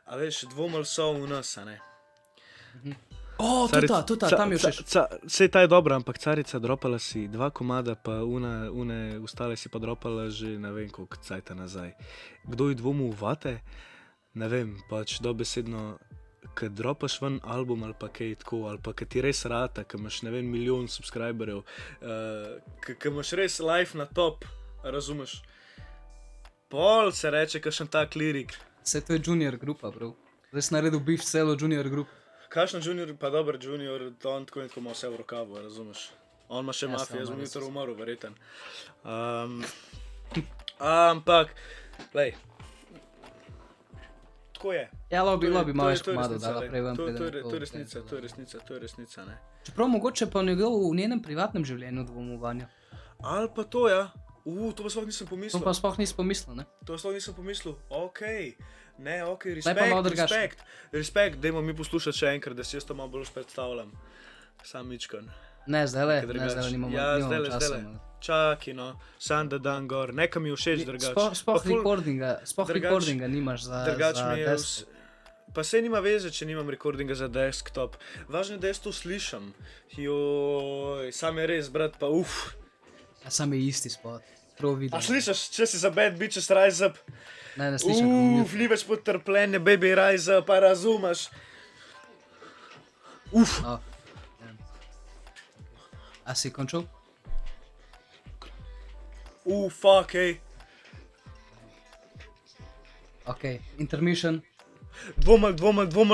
A veš, dvomal so v nas, a ne? O, tudi ta, tam je všeč. Sej ta je dobra, ampak carica dropala si 2 komada, pa une ostale si pa dropala že ne vem koliko cajta nazaj. Kdo je dvomil vate? Ne vem, pač dobesedno, kad dropaš ven album ali pa kaj tako, ali pa kad ti res rata, kad imaš ne vem milijon subscriberjev, kad imaš res live na top, razumeš? Pol se reče kakšen tak lirik. Vse to je junior grupa, bro. Zdaj si naredil beef celo junior grup. Kakšno junior, pa dober junior, to on tako in tako ima vse v rokavu, razumeš? On ima še Ja, mafijo, jaz samo bom res. jutro umrl, verjeten. Ampak, lej, tako je. Ja, lobi malo To več je komadov, resnica, da lej. prej vam To pride. je resnica, ne. Čeprav mogoče pa nekdo v njenem privatnem življenju dvomovanju. Ali pa to, ja. To pa sploh nisem To pomislil. pa sploh nisi pomislil, ne? Okej. Ne, okej, Zdaj pa malo drugače. respekt, dajmo mi poslušati še enkrat, da si jaz to malo bolj predstavljam. Sam mičkan. Ne, zdajle Drugače. nimamo Ja, nimamo časa. zdajle. Čakaj, no, sam da dan gor, nekam mi je všeč drugače. Sploh Pa ful- drugače- recordinga nimaš za Drugače mi je desktop. Pa se nima veze, če nimam recordinga za desktop. Važno je, da jaz to slišam. Joj, sam je res, brat, pa Ja, sam je isti spot. Prav vidim. A slišiš, če si za bad bitches rise up? Ne slišim. Ni več potrpljenje, baby rise up, pa razumeš. Oh, ja. A si končal? Fuck, ej. Ok, intermission. Dvomal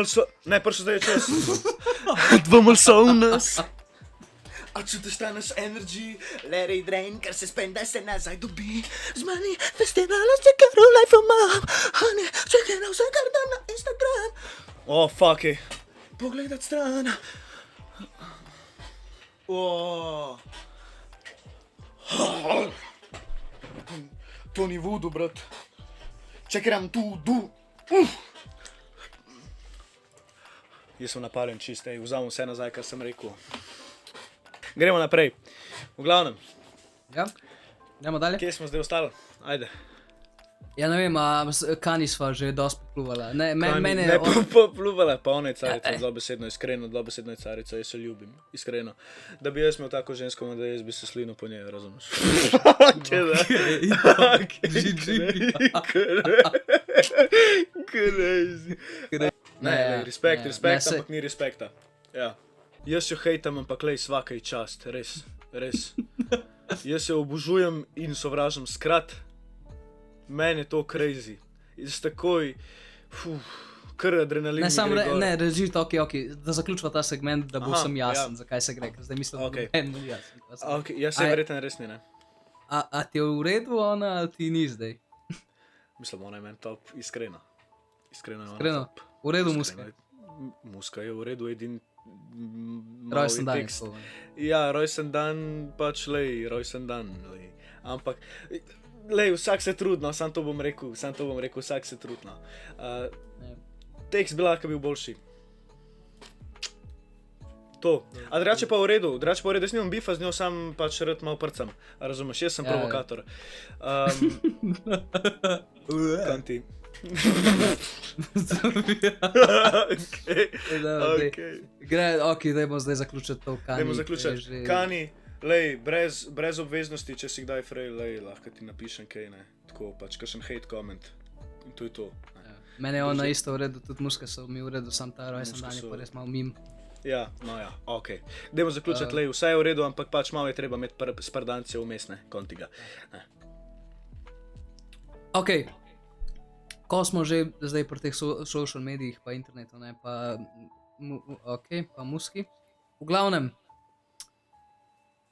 so... Ne, prišel zdaj je čas. Dvomal so v nas. A čutiš ta naš energy, let it rain, ker se spenda se nazaj dobi. Zmanifestirala se kar v life of mom, honey, čekaj na vse, kar dam na Instagram. Fuck, ej. Pogledat stran. To ni voodoo, brat. Čekaj, tu. Jaz sem napaljen čist, vzamem vse nazaj, kar sem rekel. Gremo naprej. V glavnem, Ja, gremo dalje. kje smo zdaj ostali? Ajde. Ja, ne vem, Kani sva že dosti popluvala. Ne, mene Ne, on- popluvala, pa ona je carica, dobesedno, iskreno, dobesedno je carica, jaz se ljubim, iskreno. Da bi jaz imel tako žensko, da jaz bi se slinil po njej, razumeš? Crazy. Ne, respekt, ampak ni respekta. Ja. Jaz jo hejtam, ampak lej, svaka je čast, res. Jaz jo obožujem in sovražim, skrat, meni je to crazy. Jaz takoj, kar adrenalin. Ne, reži to, ok, da zaključiva ta segment, da bo Aha, sem jasen, ja. zakaj se gre, ker zdaj mislim, da Okej. bo en jasen. Okay, jaz se Aj- verjetno res ni, ne. A ti je v redu ona, ali ti ni zdaj? Mislim, ona je meni top, iskreno. Iskreno je ona Iskreno? top. V redu Iskreno muska. je- Muska je v redu, edin Rojsten dan je tekst. to. Ja, rojsten dan, pač lej, rojsten dan, lej. Ampak, lej, vsak se trudno, sam to bom rekel, vsak se trudno. Ja. Tekst bi lahko bil boljši. To. A drugače pa v redu, jaz nimam bifa z njo, sam pač rad malo prcam. A razumeš, jaz sem Ja, provokator. Kanti. Ok, dajmo zdaj zaključiti to Kani. Dajmo ki je zaključiti. že- Kani, lej, brez obveznosti, če si kdaj frej, lej, lahko ti napišem kaj, ne. Tako pač, kakšen hate comment. In to je to. Ne. Ja. Mene je ona isto v redu, tudi muske so mi v redu, sam ta rojsten Muske dan je so- pa res malo mim. Ja, no ja, ok. Dajmo zaključiti, lej, vse je v redu, ampak pač malo je treba imeti spardance vmes, ne, kontiga. Ne. Ok, ko smo že zdaj pri teh social medijih, pa internetu, ne, pa, ok, pa muski. V glavnem,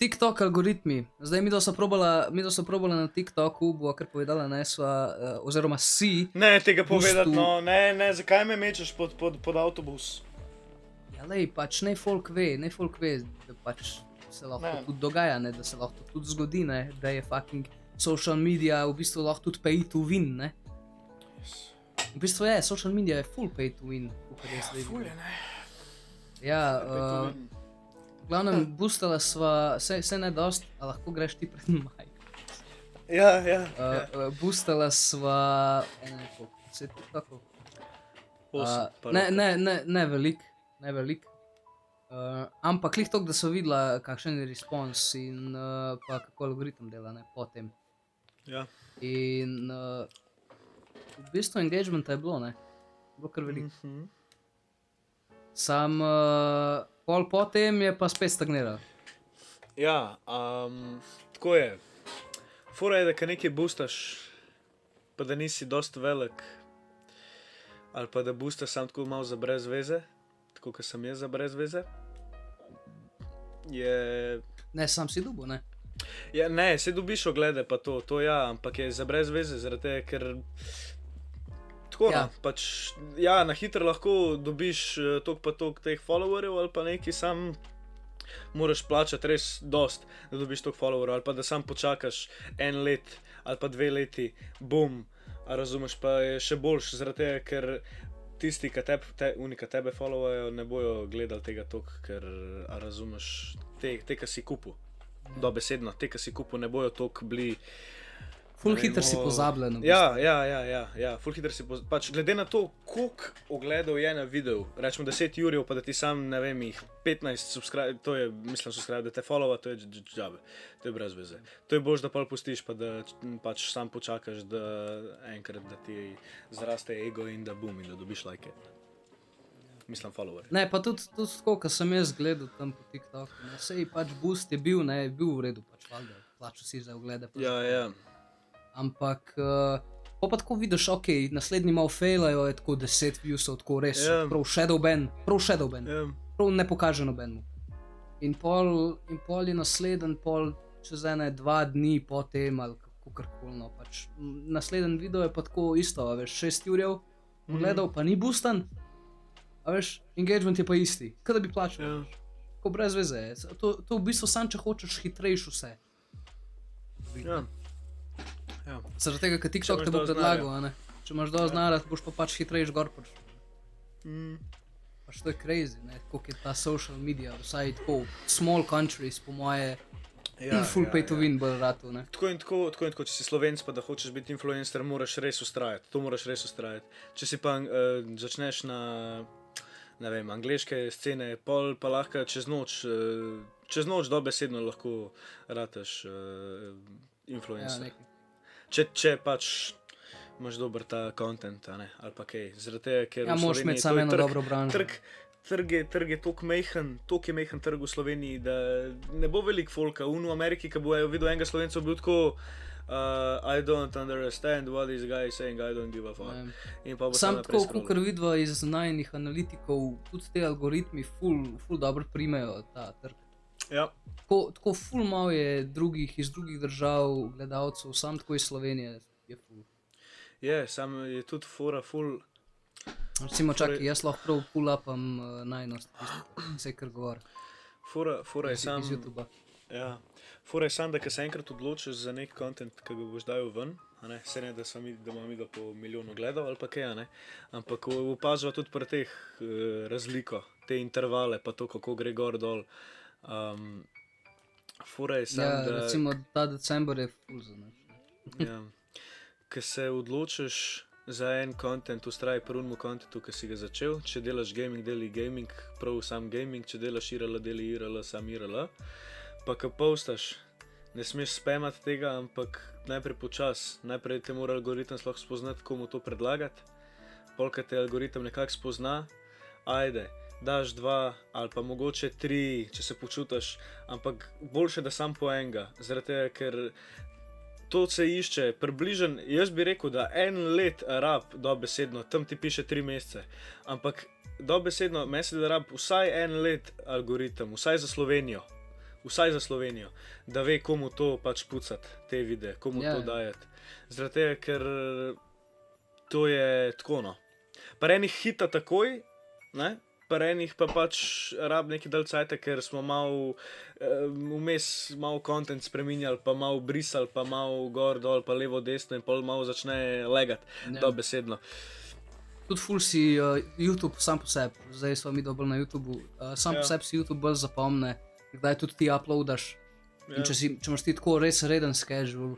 TikTok algoritmi. Zdaj mi so probala na TikToku, bo kar povedala, ne, sva, oziroma si. Ne, tega povedati, bistvu- no, ne, zakaj me mečeš pod avtobus? Ja, lej, pač ne folk ve, da pač se lahko Ne. tudi dogaja, ne, da se lahko tudi zgodi, ne, da je fucking social media v bistvu lahko tudi pay to win, ne. V bistvu je, social media je full pay to win, kakor jaz zdaj vidim. ne. Ja, v glavnem, boostala sva, se ne dost, a lahko greš ti pred maj. Ja. Boostala sva, koliko, 10 TikTokov. Ne velik. Ampak klih toliko, da so videla, kakšen je respons in pa kako algoritem dela, ne, potem. Ja. In v bistvu engagementa je bilo, ne, bilo kar veliko. Sam pol potem je pa spet stagniral. Ja, tako je. Fora je, da kaj nekaj boostaš, pa da nisi dost velik, ali pa da boostaš sam tako malo za brez veze, tako kot sem jaz za brez veze, je... Ne, sam si dubo, ne? Ja, ne, se dobiš oglede pa to ja, ampak je za brez veze, zaradi tega, ker tako Ja. pač, ja, na hitro lahko dobiš toliko pa toliko teh followerjev ali pa neki sam moraš plačati res dost, da dobiš toliko followerjev ali pa da sam počakaš 1 let ali pa 2 leti, bum, a razumeš, pa je še boljš, zaradi tega, ker tisti, ki tebe followajo, ne bojo gledali tega toliko, ker, a razumeš, te ki si kupil. Dobesedno, te, ki si kupil, ne bojo toliko bili. Ful ne vem, hitro si pozabljen. v Ja, bistvu. ja, ful hitro si pač glede na to, koliko ogledov je na videu, rečemo 10 jurjev, pa da ti sam, ne vem, jih 15 to je, mislim, subscribe, da te followa, to je džabe, to je brez veze. To je boljš, da pol pustiš, pa da pač sam počakaš, da enkrat, da ti zraste ego in da boom, in da dobiš like. Mislim, follower. Ne, pa tudi tako, ko sem jaz gledal tam po TikToku, ne, sej pač boost je bil, ne, je bil v redu, pač valjda, plačal si za oglede. Pa Ja, ja. Ampak, pa tako vidiš, ok, naslednji malo failajo, je tako 10 viewsov, tako res, Ja. prav shadow ban, Ja. prav ne pokaže nobenemu. In pol je nasleden, pol čez 1-2 dni po tem, ali kakorkoli, no, pač naslednji video je pa tako isto, a veš, 6 jurjev ogledal, pa ni boostan, a veš, engagement je pa isti, kot da bi plačal. Ja. Tako brez veze je. To v bistvu sam, če hočeš hitrejš vse. Ja. Ja. Zaradi tega, ker Če TikTok imaš te bo dovolj predlagal, znanja. a ne. Če imaš dovolj znanja, boš pa pač hitrejš gor prišel. Mm. Pač to je crazy, ne, koliko je ta social media, vsaj tako small countries, po moje, full pay to win bolj ratu, ne. Tako in tako, če si Slovenc, pa da hočeš biti influencer, moraš res ustrajati. To moraš res ustrajati. Če si pa začneš na, ne vem, angleške scene, pol pa lahko čez noč dobesedno lahko rataš influencer. nekaj. Če pač imaš dober ta content, a ne, ali pa kaj. Zaradi tega, ker Ja, v moraš Sloveniji imeti to samo je eno dobro branžo. Trg je toliko mehen trg v Sloveniji, da ne bo veliko folka. V Ameriki, ki bojo videl enega Slovenca, bil tako I don't understand what this guy is saying, I don't give a fuck. In pa bo Sam naprej tako, scrollal. kot vidva iz najnih analitikov, tudi te algoritmi ful dobro primejo ta trg. Ja, Tako ful malo je iz drugih držav gledalcev, sam tako iz Slovenije je ful. sam je tudi fora ful. Recimo, čakaj, jaz lahko prav pull-upam najno statistiko, vse kar govori Fora je iz sam. YouTubea. Ja, fora je sam, da ko se enkrat odločiš za nek content, ki ga boš dal ven, a ne, se ne, da imamo mi ga po milijonu gledal ali pa kaj, a ne, ampak opažava tudi pri teh razliko, te intervale, pa to, kako gre gor dol. Fora je sam, Ja, da... recimo ta december je ful za nas. Ja, ko se odločiš za en content, ustraj pri unmu contentu, ki si ga začel, če delaš gaming, deli gaming, prav sam gaming, če delaš IRL, deli IRL, sam IRL, pa ko postaš, ne smeš spamati tega, ampak najprej počas, najprej te mora algoritem sploh spoznati, komu to predlagati, polka te algoritem nekako spozna, ajde, daš 2 ali pa mogoče 3, če se počutiš, ampak boljše, da sam po enega, zaradi tega, ker to se išče, približen, jaz bi rekel, da 1 let rab dobesedno, tam ti piše 3 mesece, ampak dobesedno misli, da rab vsaj 1 let algoritem, vsaj za Slovenijo, da ve, komu to pač pucati, te videe, komu to dajati. Zaradi tega, ker to je tako, no. Pa enih hita takoj, ne? Pa enih pa pač rab neki dalj cajta, ker smo malo vmes malo content spreminjali, pa malo brisali, pa malo gor, dol, pa levo, desno in pol malo začne legati, dobesedno. Tudi ful si YouTube sam po sebi, zdaj smo mi dobro na YouTubu, sam po sebi si YouTube bolj zapomne, kdaj tudi ti uploadaš. In če imaš ti tako res reden schedule,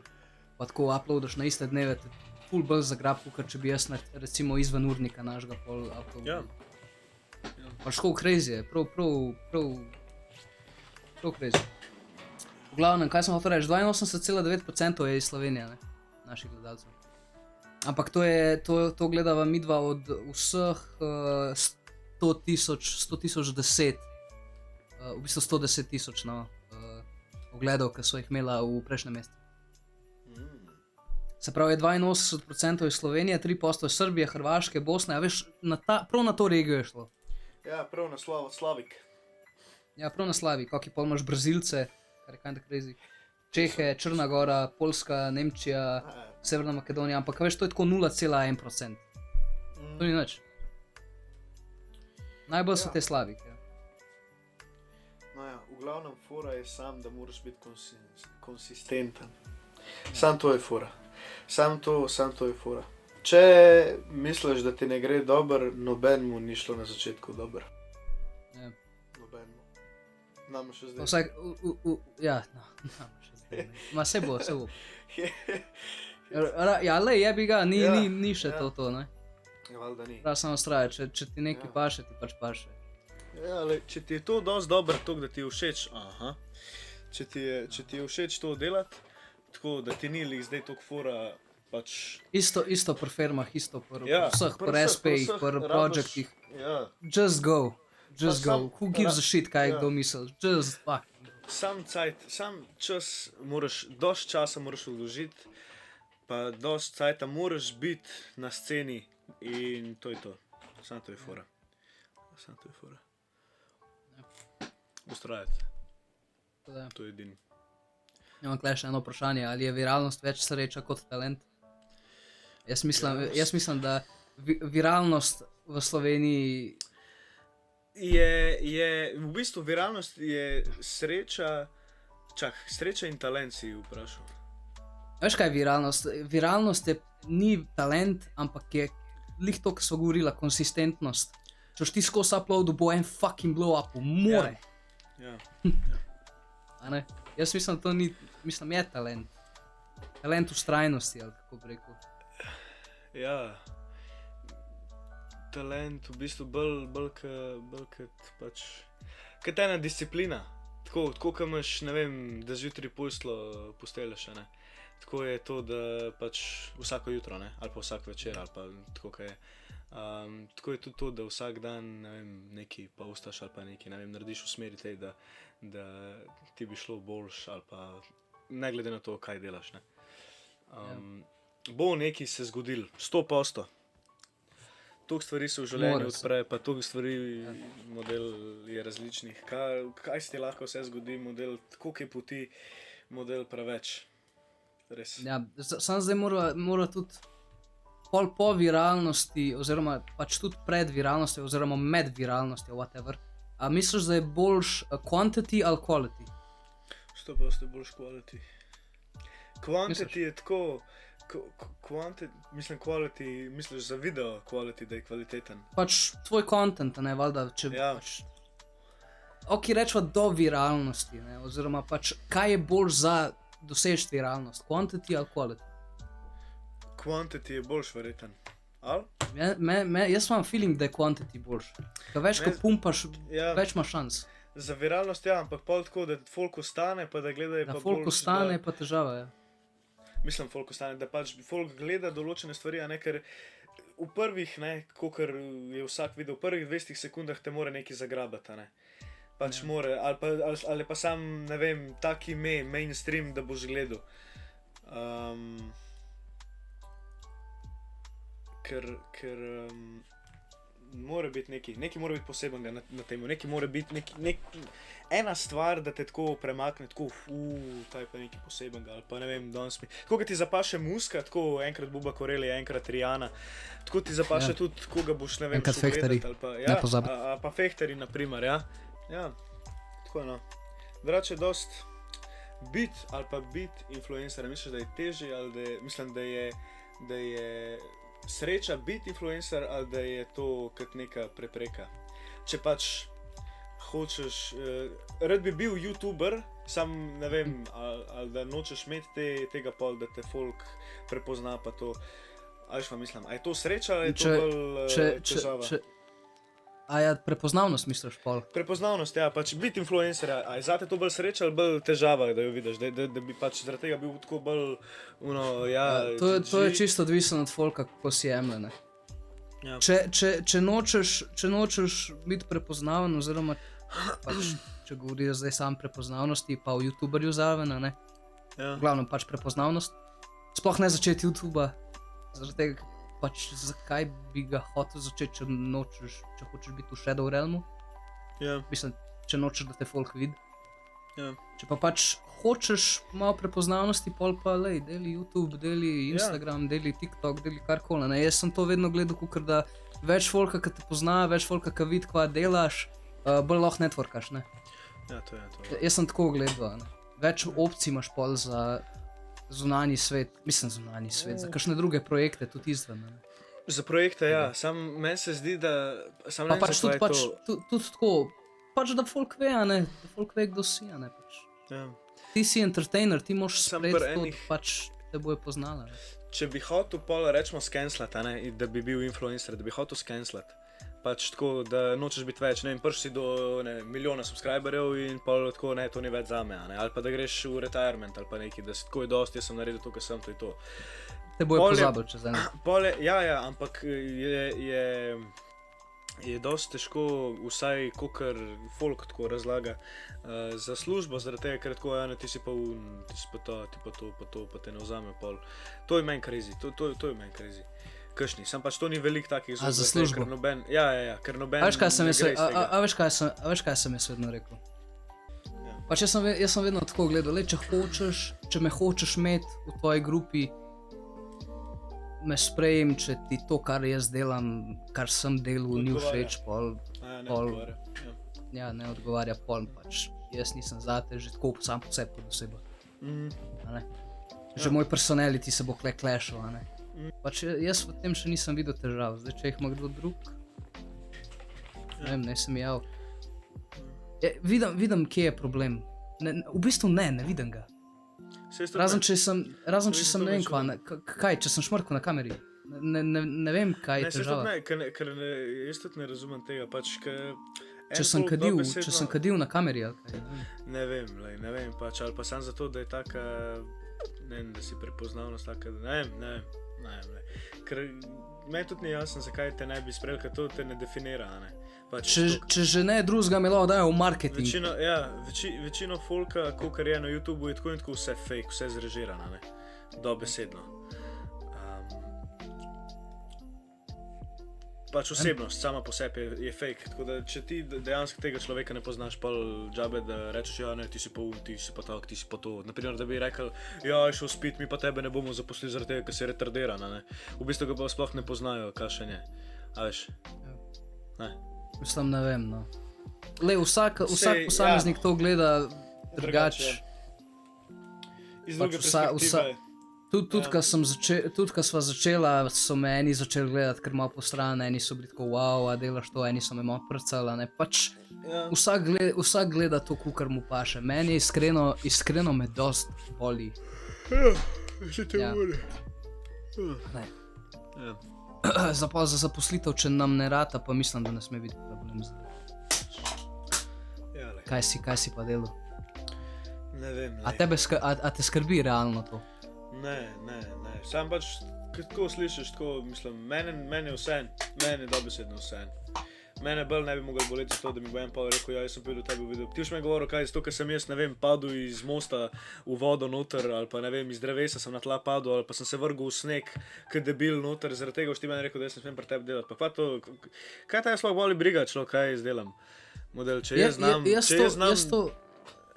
pa tako uploadaš na iste dneve, te ful bolj zagrab, kot če bi jaz recimo izven urnika našega pol uploadal. Pač tako crazy je, prav crazy. V glavnem, kaj sem hotel reči, 82,9% je iz Slovenije, ne, naših gledalcev. Ampak to gledava midva od vseh 100,010, v bistvu 110,000 no, ogledov, ki so jih imela v prejšnjem mesecu. Se pravi, 82% iz Slovenije, 3% iz Srbije, Hrvaške, Bosne, a veš, prav na to regijo je šlo. Ja, prav naslov Slavik. Ja, prav na slavi, kako pol imaš Brazilce, kar je kinda crazy. Čehe, Črna Gora, Poljska, Nemčija, Severna Makedonija, ampak veš, to je tako 0,1%. To ni nič. Najbolj so te slavi. Ja. No ja, v glavnem fora je sam, da moraš biti konsistenten. Sam to je fora. Sam to je fora. Če misliš, da ti ne gre dobro, nobenemu ni šlo na začetku dobro. Ja. Nobenemu. Nama še zdaj. Vsak, ja, no, nama še zdaj. Ma se bo. Ja, le, jebi ga, ni še to, ne? Valjda ni. Prav samo straje, če ti nekaj paše, ti pač paše. Ja, le, če ti je to dosti dobro, da ti je všeč, če ti je všeč to delati, tako da ti ni zdaj toliko fora, pač... Isto pri firmah, isto pri vseh, pri SP-jih, pri projektih. Ja. Just go. Who gives a shit, kaj kdo misli? Just fuck. Sam čas moraš, dosti časa moraš vložiti, pa dosti cajta moraš biti na sceni in to je to. Sam to je fora. Ustrajati. To je edini. Imam tukaj še eno vprašanje, ali je viralnost več sreča kot talent? Jaz mislim, da viralnost v Sloveniji... V bistvu viralnost je sreča, sreča in talent si vprašal. Veš kaj je viralnost? Viralnost ni talent, ampak je lih to, ki so govorila, konsistentnost. Češ ti skozi uploadu, bo en fucking blow up, more. Ja. Jaz mislim, da to ni, mislim, je talent. Talent ustrajnosti, ali kako bi rekel. Ja. Talent v bistvu bolj kot pač... Kot ena disciplina. Tako kot imaš, ne vem, da zjutraj posteljaš, ne. Tako je to, da pač vsako jutro, ne, ali pa vsak večer, ali pa tako, kaj je. Tako je tudi to, da vsak dan, ne vem, nekaj pa ustaš ali pa nekaj, ne vem, narediš v smeri tej, da ti bi šlo boljš, ali pa ne glede na to, kaj delaš, ne. Bo nekaj se zgodilo, 100%. Toliko stvari se v življenju odpre, pa toliko stvari, model je različnih. Kaj se ti lahko vse zgodi, model, koliko je poti, model preveč. Res. Ja, sam zdaj mora tudi po viralnosti, oziroma pač tudi pred viralnostjo, oziroma med viralnostjo, whatever. A misliš, da je boljš quantity ali quality? 100% boljš quality. Quantity je tako... Quality, misliš za video quality, da je kvaliteten? Pač tvoj content, ne, valjda, če pač... Ok, rečva do viralnosti, ne, oziroma pač, kaj je bolj za doseči viralnost, quantity ali quality? Quantity je boljš verjeten, ali? Jaz imam feeling, da je quantity boljš. Ka več, ko pumpaš, več ima šans. Za viralnost ja, ampak pol tako, da folk ostane, pa da gledajo pa boljš. Da folk ostane, pa težava, ja. Mislim, folk ostane, da pač folk gleda določene stvari, a ne, ker v prvih, ne, kakor je vsak video, v prvih 20 sekundah te mora nekaj zagrabati, ne. Pač more, ali pa sam, ne vem, tak ime, mainstream, da boš gledal. Ker mora biti nekaj mora biti posebenega na temu, nekaj mora biti, ena stvar, da te tako premakne, tako, ta je pa nekaj posebenega, ali pa ne vem, danes mi, tako ti zapaše muska, tako enkrat Buba Korelija, enkrat Rihanna, tako ti zapaše tudi, koga boš, ne vem, enkrat Fehtari, ne pozabi. Pa Fehtari, naprimer, ja, tako no. Drugače dost biti ali pa biti influencer, misliš, da je težje, ali da je, mislim, da je sreča biti influencer, ali da je to kot neka prepreka. Če pač hočeš, rad bi bil youtuber, sam ne vem, ali da nočeš imeti tega pol, da te folk prepozna pa to. A veš pa mislim, a je to sreča ali je to bolj težava? A je prepoznavnost misliš pol? Prepoznavnost, ja, pač biti influencer, a je zate to bolj sreča ali bolj težava, da jo vidiš, da bi pač zaradi tega bil tako bolj, To je čisto odvisno od folka, kako si jemlje, ne. Ja. Če nočeš biti prepoznaven, oziroma pač, če govorijo zdaj sam prepoznavnosti, pa v youtuberju zraven, ne. Ja. Glavno pač prepoznavnost. Sploh ne začeti YouTuba, zaradi tega pač zakaj bi ga hotel začeti, če hočeš biti v Shadow Realmu. Ja, Mislim, če nočeš, da te folk vidi. ja. Če pa pač hočeš malo prepoznavnosti, pol pa lej, deli YouTube, deli Instagram, deli TikTok, deli karkoli. Ne? Jaz sem to vedno gledal, ker da več folka, ki te pozna, več folka, ki vidi, kva delaš, bolj lahko networkaš, ne? Ja, to je to. Jaz sem tako gledal, ne? Več opcij imaš pol za zunanji svet, za kakšne druge projekte tudi izven, ne? Za projekte, ja, sam meni se zdi, da sam Pa ne vem, pač zakaj tudi, je to. tudi tako, pač da folk ve, a ne? Da folk ve, kdo si, a ne? Pač. Ja. Ti si entertainer, ti moraš Sam sprejeti pri to, enih- da pač te bojo poznala. Ne? Če bi hotel pol rečemo skenslati, a ne, in da bi bil influencer, da bi hotel skenslati. Pač tako, da nočeš biti več, ne vem, prišel si do milijona subscriberjev in pol tako, ne, to ni več zame, a ne, ali pa da greš v retirement ali pa nekaj, da si tako je dosti, jaz sem naredil to, kar sem, to je to. Te bojo Pol je- pozabili čez eno. Ja, ampak je dosti težko, vsaj kokar folk tako razlaga, za službo, zaradi tega, ker tako, ja, ne, ti si pa ti si pa to, ti pa to, pa te ne vzame pol. To je meni crazy, to je meni crazy. Kakšni, sam pač to ni veliko takih A za zaradi tega, službo? ker noben, ja, ker noben A veš, kaj sem ne jaz, gre iz tega. a veš, kaj sem jaz vedno rekel? Ja. Pač jaz sem vedno tako gledal, le, če me hočeš imeti v tvoji grupi, me sprejem, če ti to, kar jaz delam, kar sem delal, ni Odgovarja. všeč, pol, Ja, ne pol- odgovarja, ja. ja, ne odgovarja, pol, pač jaz nisem zate, že tako sam po sebi kot oseba. A ne? Že moj personality se bo clashal, a ne. Pač jaz v tem še nisem videl težav, zdaj če jih ima kdo drug, ne vem, ne sem jav. Vidim, kje je problem. V bistvu ne vidim ga. Saj jaz tudi Razen ne. če sem, ne vem kva, kaj, če sem šmrkal na kameri. Ne vem, kaj je Ne, saj tudi težava. ne, ker jaz tudi ne razumem tega, pač, ker Če sem kadil na kameri ali kaj. Ne vem. Ne vem, pač, ali pa sam zato, da je taka, ne vem, da si prepoznavnost taka, ne vem, ker meni tudi ni jasno, zakaj te ne bi sprejel, ker to te ne definira, a ne. Pač, Če že ne drugega me lahko dajo v marketing. večino folka, kolikor je na YouTubu, je tako in tako vse fake, vse zrežirano, ne, dobesedno. Pač osebnost sama po sebi je fake, tako da če ti dejansko tega človeka ne poznaš, pol džabe, da rečeš, ja ne, ti si pa ti si pa tak, ti si pa to. Naprimer, da bi rekel, ja, je šel spit, mi pa tebe ne bomo zaposlili zaradi tega, ker si retardiran, a ne. V bistvu ga pa sploh ne poznajo, kakšen je, a veš. Ne. Mislim, ne vem, no. Le, vsak Sej, posameznik to gleda drugače. Iz Pač druge vsa- perspektive. Tudi, ko sva začela, so me eni začeli gledati, ker malo po strani, eni so bili tako, wow, a delaš to, eni so me malo prcali, ne, pač Ja. vsak gleda to, kar mu paše. Meni iskreno me dost boli. Že te Ja. ure. Ne. Ja. Za zaposlitev, če nam ne rata, pa mislim, da ne sme biti problem. Ja, lej. Kaj si pa delal? Ne vem, A lej. te skrbi realno to? Ne. Sam pač, ko tako slišiš, tako mislim, meni je vseeno, meni je dobesedno vseeno. Mene bolj ne bi mogel boleti to, da mi bo en pol rekel, ja, jaz sem bil do tebe videl. Ti už mi je govoril, kaj je zato, ker sem jaz, ne vem, padel iz mosta v vodo noter, ali pa ne vem, iz drevesa sem na tla padel, ali pa sem se vrgel v sneg, ker debil noter, zaradi tega už ti meni rekel, da jaz ne smem pri tebi delati. Pa to, kaj ta je sploh boli briga, človek, kaj jaz delam? Model, če jaz znam,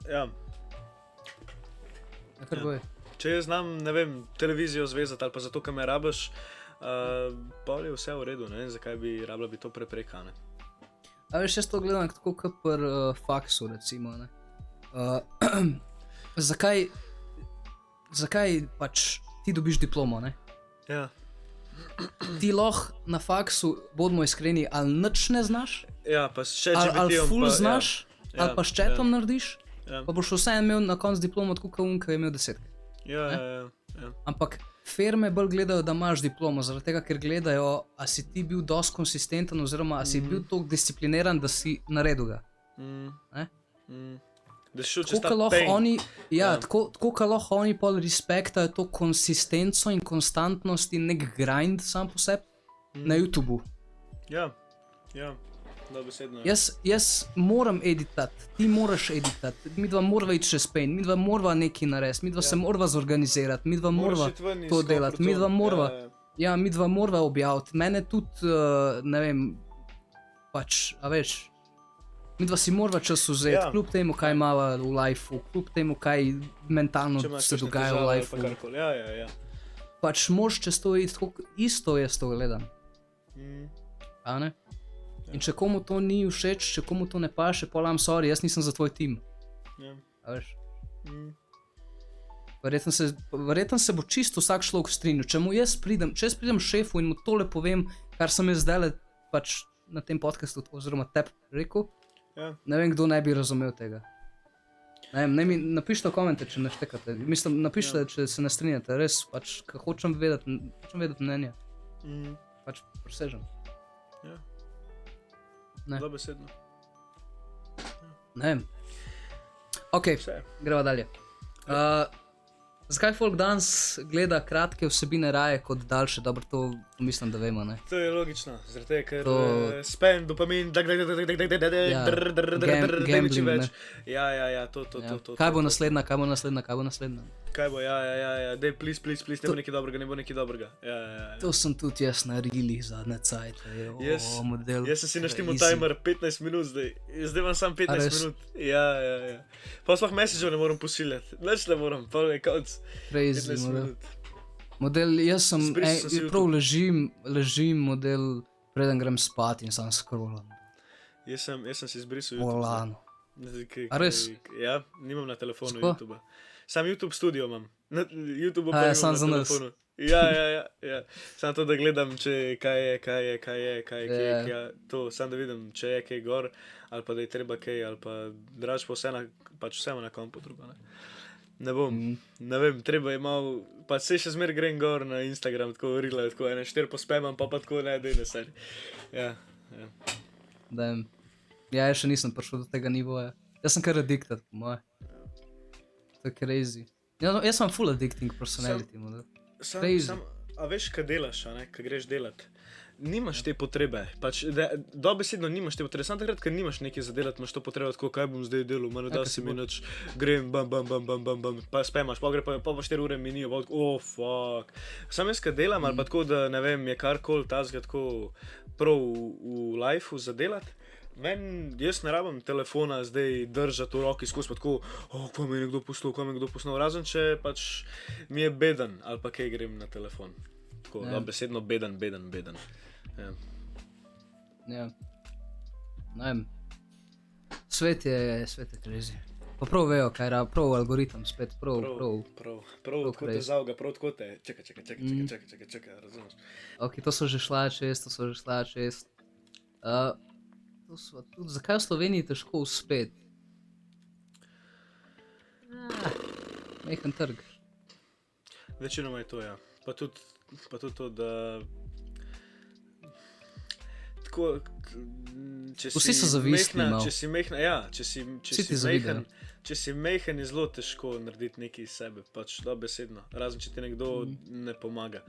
ja. Kar bo je. Če jaz znam, ne vem, televizijo zvezati ali pa zato, ker me rabiš, pa je vse v redu, ne vem, zakaj bi rabila biti to prepreka, ne. A veš, jaz to gledam tako kot pri faksu, recimo, ne. Zakaj pač ti dobiš diplomo, ne? Ja. Ti lahko na faksu, bodimo iskreni, ali nič ne znaš, Ja, pa še ali GPT-jem ful pa, znaš, ja. ali pa s chatom narediš, Ja. pa boš vseeno imel na koncu diplomo, tako kot on, ki je imel 10. Ja. Ampak firme bolj gledajo, da imaš diplomo, zaradi tega, ker gledajo, a si ti bil dosti konsistenten, oziroma a si bil toliko discipliniran, da si naredil ga. Ne? Da si šel čez ta Tako lahko pain. oni, Ja. tako kot lahko oni pol respektajo to konsistenco in konstantnost in nek grind sam po sebi na YouTubu. Ja, dobesedno. Jaz moram editati, ti moraš editati, mi dva morava iti čez pain, mi dva morava nekaj narediti, mi dva se morava zorganizirati, mi dva morava to delati, mi dva morava. Ja, mi dva morava objaviti. Mene tudi, ne vem, pač, a veš, mi dva si morava čas vzeti, Ja. kljub temu, kaj imava v lifeu, kljub temu, kaj mentalno Če imaš se kakšne dogaja v težave ali pa lifeu. karkoli. Ja. Pač mož čez to iti, tako isto jaz to gledam. Mm. A ne? In če komu to ni všeč, če komu to ne paše, polam sorry, jaz nisem za tvoj tim. Ja. A veš? Mm. Verjetno se bo čisto vsak človek strinjal. Če jaz pridem šefu in mu tole povem, kar sem jaz zdaj pač na tem podcastu oziroma tebi rekel, Ja. ne vem, kdo ne bi razumel tega. Ne vem, napišite v komentarje, če ne štekate. Mislim, napišite, če se ne strinjate. Res, pač, hočem vedeti mnenje. Mm. Pač presežem. Ja. Ne. Dobesedno. Ne vem. Ok, Vse. greva dalje. Zakaj folk danes gleda kratke vsebine raje kot daljše? Dobro, to mislim, da vemo, ne? To je logično, zaradi tega, ker To- spam, dopamin, Ja, gambling gambling, več. ne. Ja, to. Kaj bo naslednja? Kaj bo naslednja? Kaj bo, ja, dej, please, ne bo nekaj dobrega. Ja. To sem tudi jaz naredil zadnje cajte. Jaz- Model. Jaz sem si naštimal crazy. timer 15 minut zdaj imam sam 15 res? minut. Ja. Pa sploh messageov ne morem pošiljati, nič ne morem, pa je konc. Crazy 15 model. minut. Model, jaz sem, Zbrisal sem si prav YouTube. ležim model, preden grem spat in sam scrollam. Jaz sem si izbrisal YouTube. Volano. Zdaj. A res? Ja, nimam na telefonu Sploh? YouTube. Sam YouTube studio imam. Na YouTube A pa ja, nimam samo na za nas. telefonu. Ja. Samo to, da gledam, če kaj je, kje, Ja. to, samo da vidim, če je kaj gor, ali pa da je treba kaj, ali pa draž pa vse na kompu drugo. Ne bom, ne vem, treba je malo, pa se še zmer grem gor na Instagram, tako rile, tako ene 4 pospemam, pa tako ne, da je seri. Ja. Damn. Ja, jaz še nisem prišel do tega nivoja. Jaz sem kar addicted, po moje. To je crazy. Ja, no, jaz sem full addicting personality model. Crazy. A veš, kaj delaš, a ne, kaj greš delat? Nimaš te potrebe, pač dobesedno nimaš te potrebe, samo takrat, ker nimaš nekaj za delati, imaš to potrebo, tako kaj bom zdaj delal, manj da kaj si se mi bo. noč, grem, bam, pa spemaš, pa gre pa 4 ure minijo, pa tako, fuck. Sam jaz, kaj delam, ali pa tako, da ne vem, je karkoli tazga tako prav v lifeu za delati. Jaz ne rabim telefona zdaj držati v roki skozi, pa tako, ko mi je nekdo pustil, razen če pač mi je beden, ali pa kaj grem na telefon. Tako, Ja. besedno beden. Ja. Ja. Ne vem. Svet je crazy. Pa prav vejo, kaj je, prav algoritem spet, prav. Prav, tako te crazy. zavga, prav tako te, čakaj, razumeš? Ok, to so že šla čez. To so tudi, zakaj v Sloveniji težko uspeti? Majhen trg. Večinoma je to, ja. Pa tudi to, da tako, Vsi so zavistni malo. Če si mehna, ja, če Vsi si ti zavidajo. če si mehen, je zelo težko narediti nekaj iz sebe, pač dobesedno, razen če ti nekdo ne pomaga.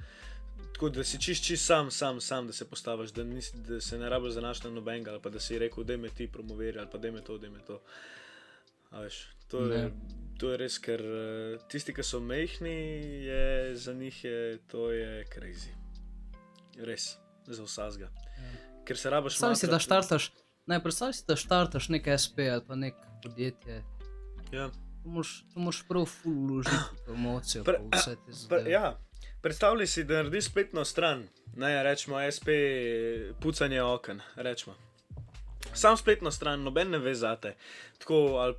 Tako da si čist sam, da se postaviš, da se ne rabiš zanašati na nobenega, ali pa da si rekel, daj me ti promoviri, ali pa daj me to. A veš, to je res, ker tisti, ki so mehni, za njih to je crazy. Res, za vsazga. Ker se rabiš Predstavljaj si, da matrati. štartaš nek SP ali pa nek podjetje. Ja. To moraš prav full vložiti v promocijo, pa vse te zadeve. Ja, predstavljaj si, da narediš spletno stran, ne, rečemo SP pucanje oken, rečemo. Sam spletno stran, noben ne ve zate, tako, ali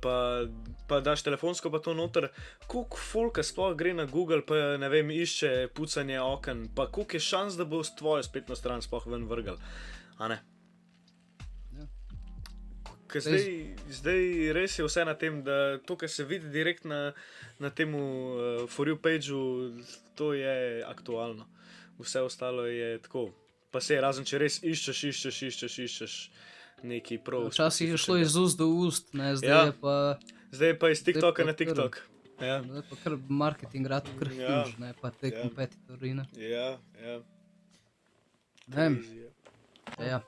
pa daš telefonsko pa to noter, koliko folka sploh gre na Google, pa ne vem, išče pucanje oken, pa koliko je šans, da bo tvojo spletno stran sploh ven vrgal, a ne? Ker zdaj res je vse na tem, da to, kar se vidi direkt na temu For You pageu, to je aktualno. Vse ostalo je tako. Pa se razen, če res iščeš neki prav. Včasih je šlo iz ust do ust, ne, zdaj Ja. je pa, Zdaj pa iz TikToka pa na TikTok. Ja, zdaj pa kar marketing rad kar Ja. huge, ne, pa te Ja. kompetitorji, ne. ja. Ne vem, Crazy je. ja.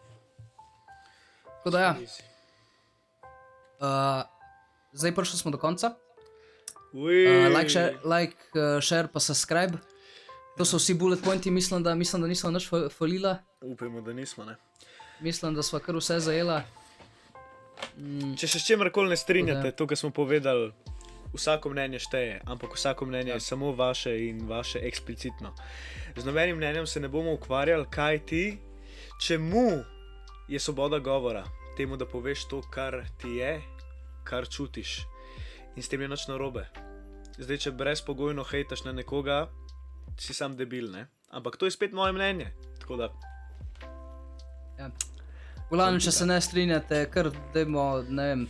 Tako da ja, Crazy. zdaj prišli smo do konca. Ui. Like, share pa subscribe. To so vsi bullet pointi, mislim, da nismo nič falila. Upajmo, da nismo, ne. Mislim, da sva kar vse zajela. Če se s čemarkoli ne strinjate, to, kar smo povedali, vsako mnenje šteje, ampak vsako mnenje je samo vaše in vaše eksplicitno. Z nobenim mnenjem se ne bomo ukvarjali, kaj ti, čemu je svoboda govora, temu, da poveš to, kar ti je, kar čutiš. In s tem je nič narobe. Zdaj, če brezpogojno hejtaš na nekoga, si sam debil, ne? Ampak to je spet moje mnenje, tako da... Ja. V glavnem, če se ne strinjate, kar dajmo, ne vem,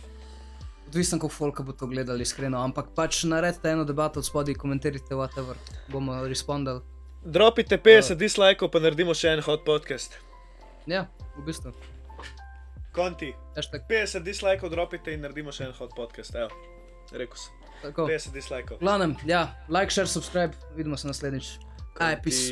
odvisno koliko folka bo to gledali, iskreno, ampak pač naredite eno debato od spodaj, komentirajte whatever, bomo respondali. Dropite 50 dislikeov, pa naredimo še en hot podcast. Ja, v bistvu. Konti, Hashtag. 50 dislikeov dropite in naredimo še en hot podcast, evo, rekel sem. Tako. 50 dislikeov. V glavnem, ja, like, share, subscribe, vidimo se naslednjič. Aj, peace.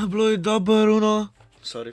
Bilo je dobro, no. Sorry.